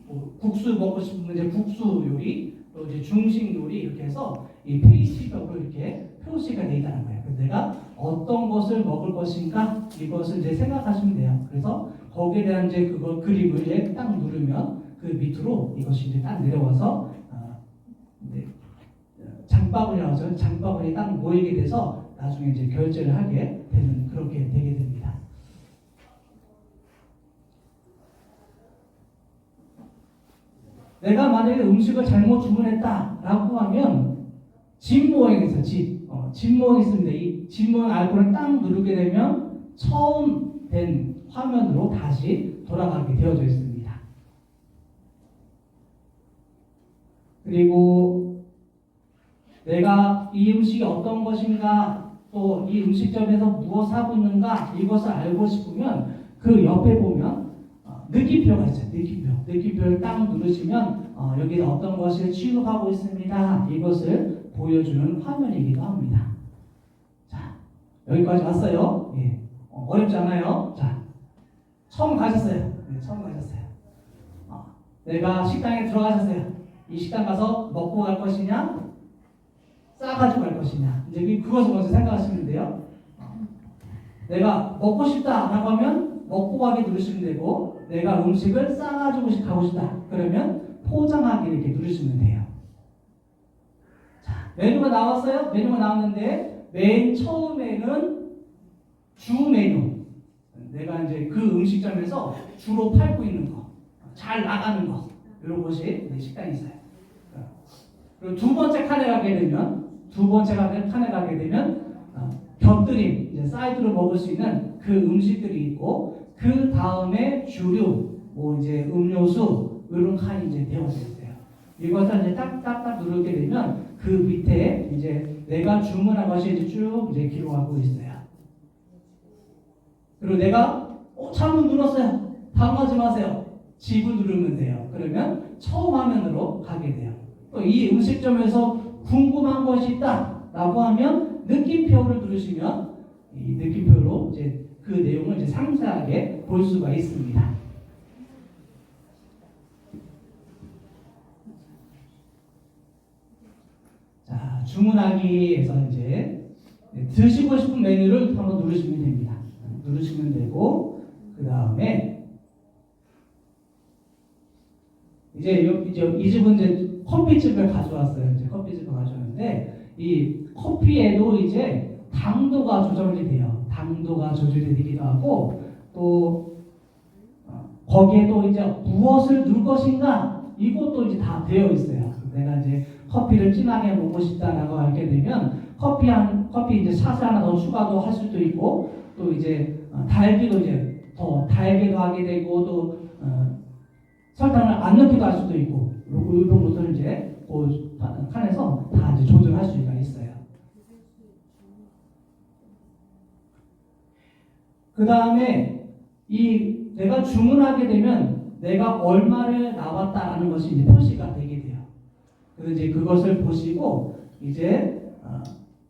뭐 국수 먹고 싶으면 이제 국수 요리, 또 이제 중식 요리 이렇게 해서 이 페이지별로 이렇게 표시가 되어 있다는 거예요. 그래서 내가 어떤 것을 먹을 것인가 이것을 이제 생각하시면 돼요. 그래서 거기에 대한 이제 그거 그림을 이제 딱 누르면 그 밑으로 이것이 이제 딱 내려와서 장바구니라고 하죠. 장바구니에 딱 모이게 돼서 나중에 이제 결제를 하게 되는 그렇게 되게 됩니다. 내가 만약에 음식을 잘못 주문했다라고 하면 집 모양이 있어요. 집 모양이 있습니다. 이 집 모양 아이콘을 딱 누르게 되면 처음 된 화면으로 다시 돌아가게 되어져 있습니다. 그리고 내가 이 음식이 어떤 것인가, 또 이 음식점에서 무엇을 하고 있는가 이것을 알고 싶으면 그 옆에 보면 느낌표가 있어요. 느낌표를 딱 누르시면 여기 어떤 것을 취급하고 있습니다. 이것을 보여주는 화면이기도 합니다. 자, 여기까지 왔어요. 예. 어렵지 않아요. 자, 처음 가셨어요. 네, 처음 가셨어요. 내가 식당에 들어가셨어요. 이 식당 가서 먹고 갈 것이냐, 싸가지고 갈 것이냐. 이제 그것을 먼저 생각하시면 돼요. 내가 먹고 싶다라고 하면 먹고 가기 누르시면 되고, 내가 음식을 싸가지고 가고 싶다 그러면 포장하기 이렇게 누르시면 돼요. 자, 메뉴가 나왔어요. 메뉴가 나왔는데 맨 처음에는 주 메뉴. 내가 이제 그 음식점에서 주로 팔고 있는 거, 잘 나가는 거, 이런 곳이 식당이 있어요. 그리고 두 번째 칸에 가게 되면 곁들임, 이제 사이드로 먹을 수 있는 그 음식들이 있고, 그 다음에 주류, 뭐 이제 음료수 이런 칸이 이제 되어져 있어요. 이것을 이제 딱딱딱 누르게 되면 그 밑에 이제 내가 주문한 것이 이제 쭉 이제 기록하고 있어요. 그리고 내가 잘못 눌렀어요. 당하지 마세요. 집을 누르면 돼요. 그러면 처음 화면으로 가게 돼요. 또 이 음식점에서 궁금한 것이 있다라고 하면 느낌표를 누르시면 이 느낌표로 이제 그 내용을 이제 상세하게 볼 수가 있습니다. 자, 주문하기에서 이제 드시고 싶은 메뉴를 한번 누르시면 됩니다. 누르시면 되고, 그 다음에 이제 이 집은 이제 커피집을 가져왔어요. 이제 커피집을 가져왔는데 이 커피에도 이제 당도가 조절이 돼요. 당도가 조절이 되기도 하고, 또 거기에도 이제 무엇을 넣을 것인가 이것도 이제 다 되어 있어요. 내가 이제 커피를 진하게 먹고 싶다라고 하게 되면 커피 이제 샷을 하나 더 추가도 할 수도 있고 또 이제 달기도 이제 더 달게도 하게 되고 또 설탕을 안 넣기도 할 수도 있고 이런 것들을 이제 그 칸에서 다 이제 조절할 수가 있어요. 그 다음에 이 내가 주문하게 되면 내가 얼마를 나왔다라는 것이 이제 표시가 되게 돼요. 그래서 이제 그것을 보시고 이제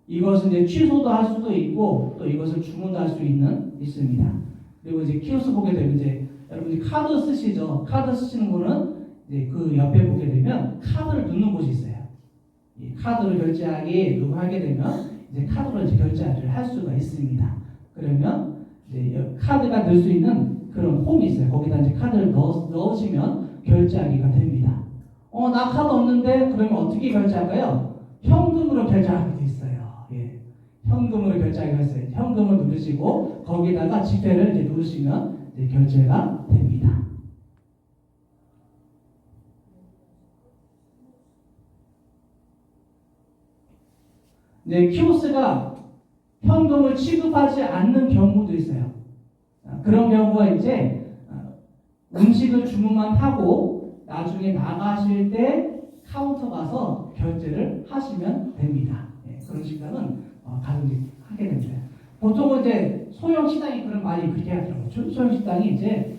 이것은 이제 취소도 할 수도 있고 또 이것을 주문도 할 수 있습니다. 그리고 이제 키오스크 보게 되면 이제 여러분이 카드 쓰시죠. 카드 쓰시는 분은 이제 그 옆에 보게 되면 카드를 넣는 곳이 있어요. 이 카드를 결제하게 누구 하게 되면 이제 카드로 이제 결제를 할 수가 있습니다. 그러면 이제 카드가 넣을 수 있는 그런 홈이 있어요. 거기다 이제 카드를 넣으시면 결제하기가 됩니다. 나 카드 없는데 그러면 어떻게 결제할까요? 현금으로 결제하게 돼 있어요. 예. 현금으로 결제하기가 있어요. 현금을 누르시고 거기다가 지폐를 이제 누르시면 이제 결제가 됩니다. 이제 키오스가 현금을 취급하지 않는 경우도 있어요. 그런 경우가 이제 음식을 주문만 하고 나중에 나가실 때 카운터 가서 결제를 하시면 됩니다. 예, 그런 식당은 가끔씩 하게 됩니다. 보통은 이제 소형 식당이 그런 많이 그렇게 하더라고요. 소형 식당이 이제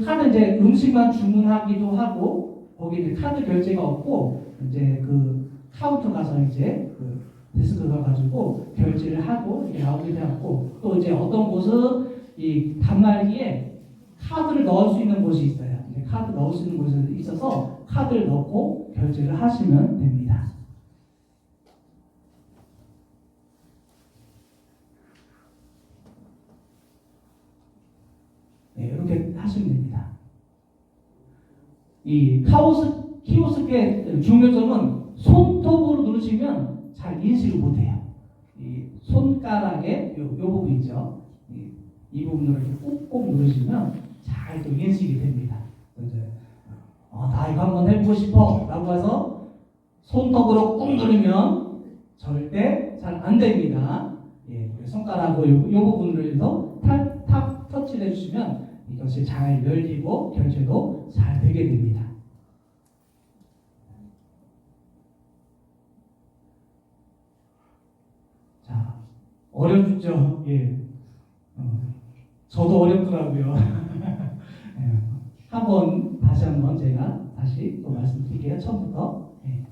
카드 이제 음식만 주문하기도 하고 거기 이제 카드 결제가 없고 이제 그 카운터 가서 이제 그 데스크 가가지고 결제를 하고 이렇게 나오기도 하고 또 이제 어떤 곳은 이 단말기에 카드를 넣을 수 있는 곳이 있어요. 이제 카드 넣을 수 있는 곳이 있어서 카드를 넣고 결제를 하시면 됩니다. 네, 이렇게 하시면 됩니다. 이 키오스크의 중요점은 손톱으로 누르시면 잘 인식을 못해요. 이 손가락에 요 부분 있죠. 이 부분을 이렇게 꾹꾹 누르시면 잘 또 인식이 됩니다. 이제 나 이거 한번 해보고 싶어 라고 해서 손톱으로 꾹 누르면 절대 잘 안 됩니다. 예, 손가락으로 이 부분을 해서 탁 터치를 해주시면 이것이 잘 열리고 결제도 잘 되게 됩니다. 자, 어렵죠? 예. 저도 어렵더라고요. 다시 한번 제가 다시 또 말씀드릴게요. 처음부터. 예.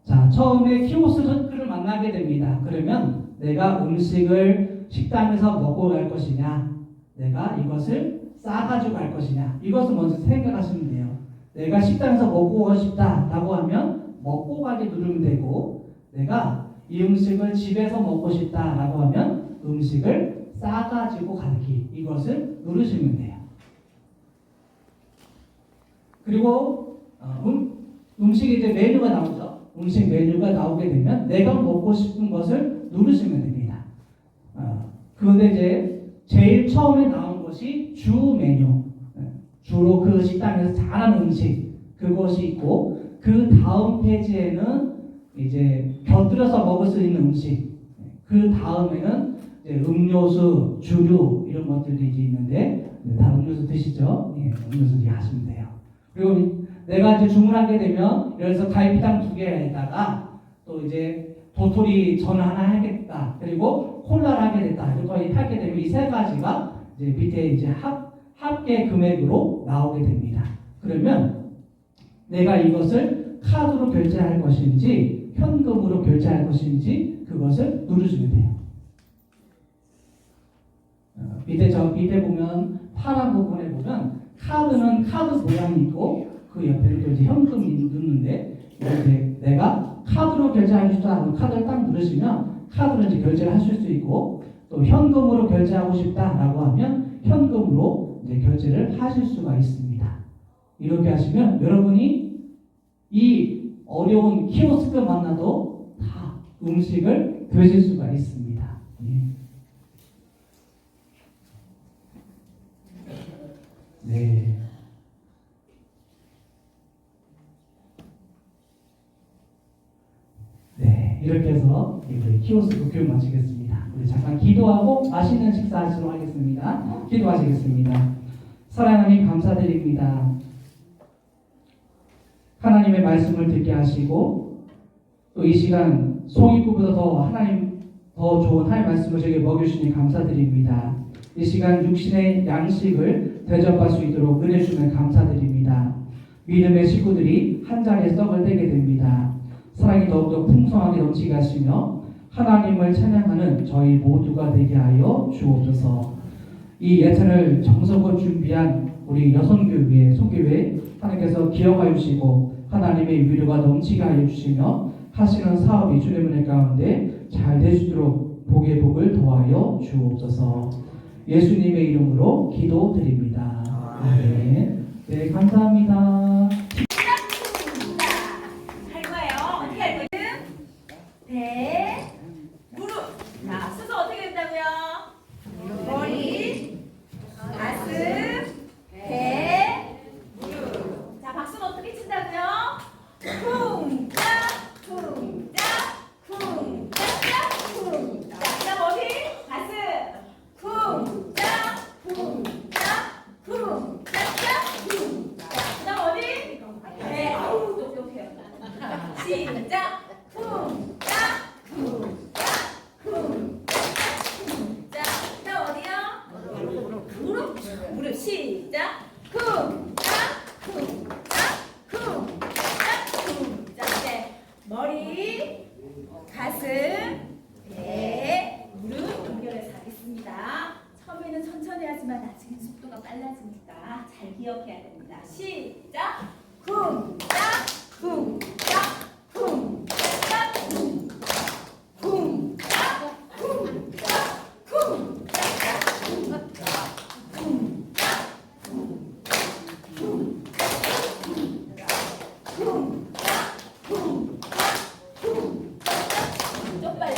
자, 처음에 키오스크를 만나게 됩니다. 그러면 내가 음식을 식당에서 먹고 갈 것이냐, 내가 이것을 싸가지고 갈 것이냐, 이것을 먼저 생각하시면 돼요. 내가 식당에서 먹고 가고 싶다라고 하면 먹고 가기 누르면 되고, 내가 이 음식을 집에서 먹고 싶다라고 하면 음식을 싸가지고 가기, 이것을 누르시면 돼요. 그리고 음식이 이제 메뉴가 나오죠. 음식 메뉴가 나오게 되면 내가 먹고 싶은 것을 누르시면 됩니다. 그런데 이제 제일 처음에 나온 것이 주 메뉴, 주로 그 식당에서 잘하는 음식, 그것이 있고, 그 다음 페이지에는 이제 곁들여서 먹을 수 있는 음식, 그 다음에는 이제 음료수, 주류 이런 것들이 이제 있는데, 다 음료수 드시죠? 예, 음료수 이제 하시면 돼요. 그리고 내가 이제 주문하게 되면, 예를 들어서 갈비탕 2개에다가 또 이제 도토리 전 하나 하겠다, 그리고 콜라를 하게 됐다, 이렇게 하게 되면 이 세 가지가 이제 밑에 이제 합계 금액으로 나오게 됩니다. 그러면 내가 이것을 카드로 결제할 것인지 현금으로 결제할 것인지 그것을 누르시면 돼요. 밑에 보면 파란 부분에 보면 카드는 카드 모양이 있고 그 옆에는 또 이제 현금이 넣는데 이제 내가 카드로 결제하고 싶다 하면 카드를 딱 누르시면 카드로 이제 결제를 하실 수 있고 또 현금으로 결제하고 싶다라고 하면 현금으로 이제 결제를 하실 수가 있습니다. 이렇게 하시면 여러분이 이 어려운 키오스크 만나도 다 음식을 드실 수가 있습니다. 예. 네. 네, 이렇게 해서 우리 키오스크 교육 마치겠습니다. 우리 잠깐 기도하고 맛있는 식사하시도록 하겠습니다. 기도하시겠습니다. 사랑하는 하나님 감사드립니다. 하나님의 말씀을 듣게 하시고 또 이 시간 송이구보다 더 하나님 더 좋은 하나님의 말씀을 저에게 먹여주시니 감사드립니다. 이 시간 육신의 양식을 대접할 수 있도록 은혜 주시면 감사드립니다. 믿음의 식구들이 한 자리에 썩을 떼게 됩니다. 사랑이 더욱더 풍성하게 넘치게 하시며 하나님을 찬양하는 저희 모두가 되게 하여 주옵소서. 이 예찬을 정성껏 준비한 우리 여성교회, 소교회 하나님께서 기억하여 주시고 하나님의 위로가 넘치게 하여 주시며 하시는 사업이 주님의 은혜 가운데 잘 될 수 있도록 복의 복을 더하여 주옵소서. 예수님의 이름으로 기도드립니다. 아멘. 네, 감사합니다. 할 거예요. 어떻게 할 거예요? 배, 무릎. 자, 순서 어떻게 된다고요? 머리, 가슴, 배, 무릎. 자, 박수는 어떻게 친다고요? 쿵짝, 쿵짝, 쿵짝짝, 쿵짝. 자, 머리, 가슴, 쿵짝, 쿵짝, 쿵짝짝, 쿵짝. 그다음 어디? 배. 아우, 똑똑해요. 시작. 쿵짝, 쿵짝, 쿵짝, 쿵짝. 그다음 어디요? 무릎. 무릎. 시작. 쿵짝, 쿵짝, 쿵짝, 쿵짝. 네. 머리, 가슴, 배, 무릎 연결해서 하겠습니다. 처음에는 천천히 하지만 나중에 속도가 빨라지니까 잘 기억해야 됩니다. 시작. 쿵짝, 쿵짝, 쿵짝, 쿵짝, 쿵짝, 쿵짝, 좀 빨리.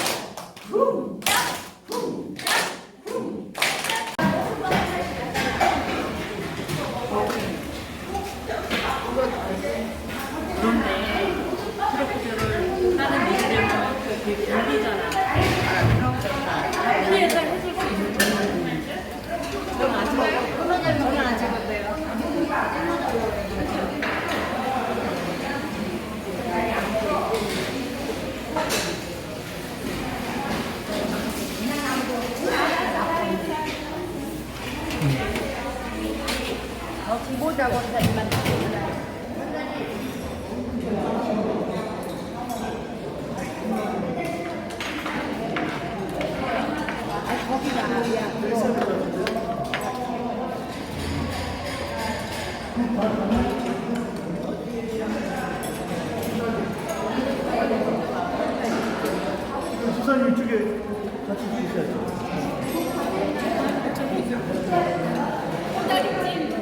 수사님 이쪽에 같이 있으셔야죠. 꼬다리 찜.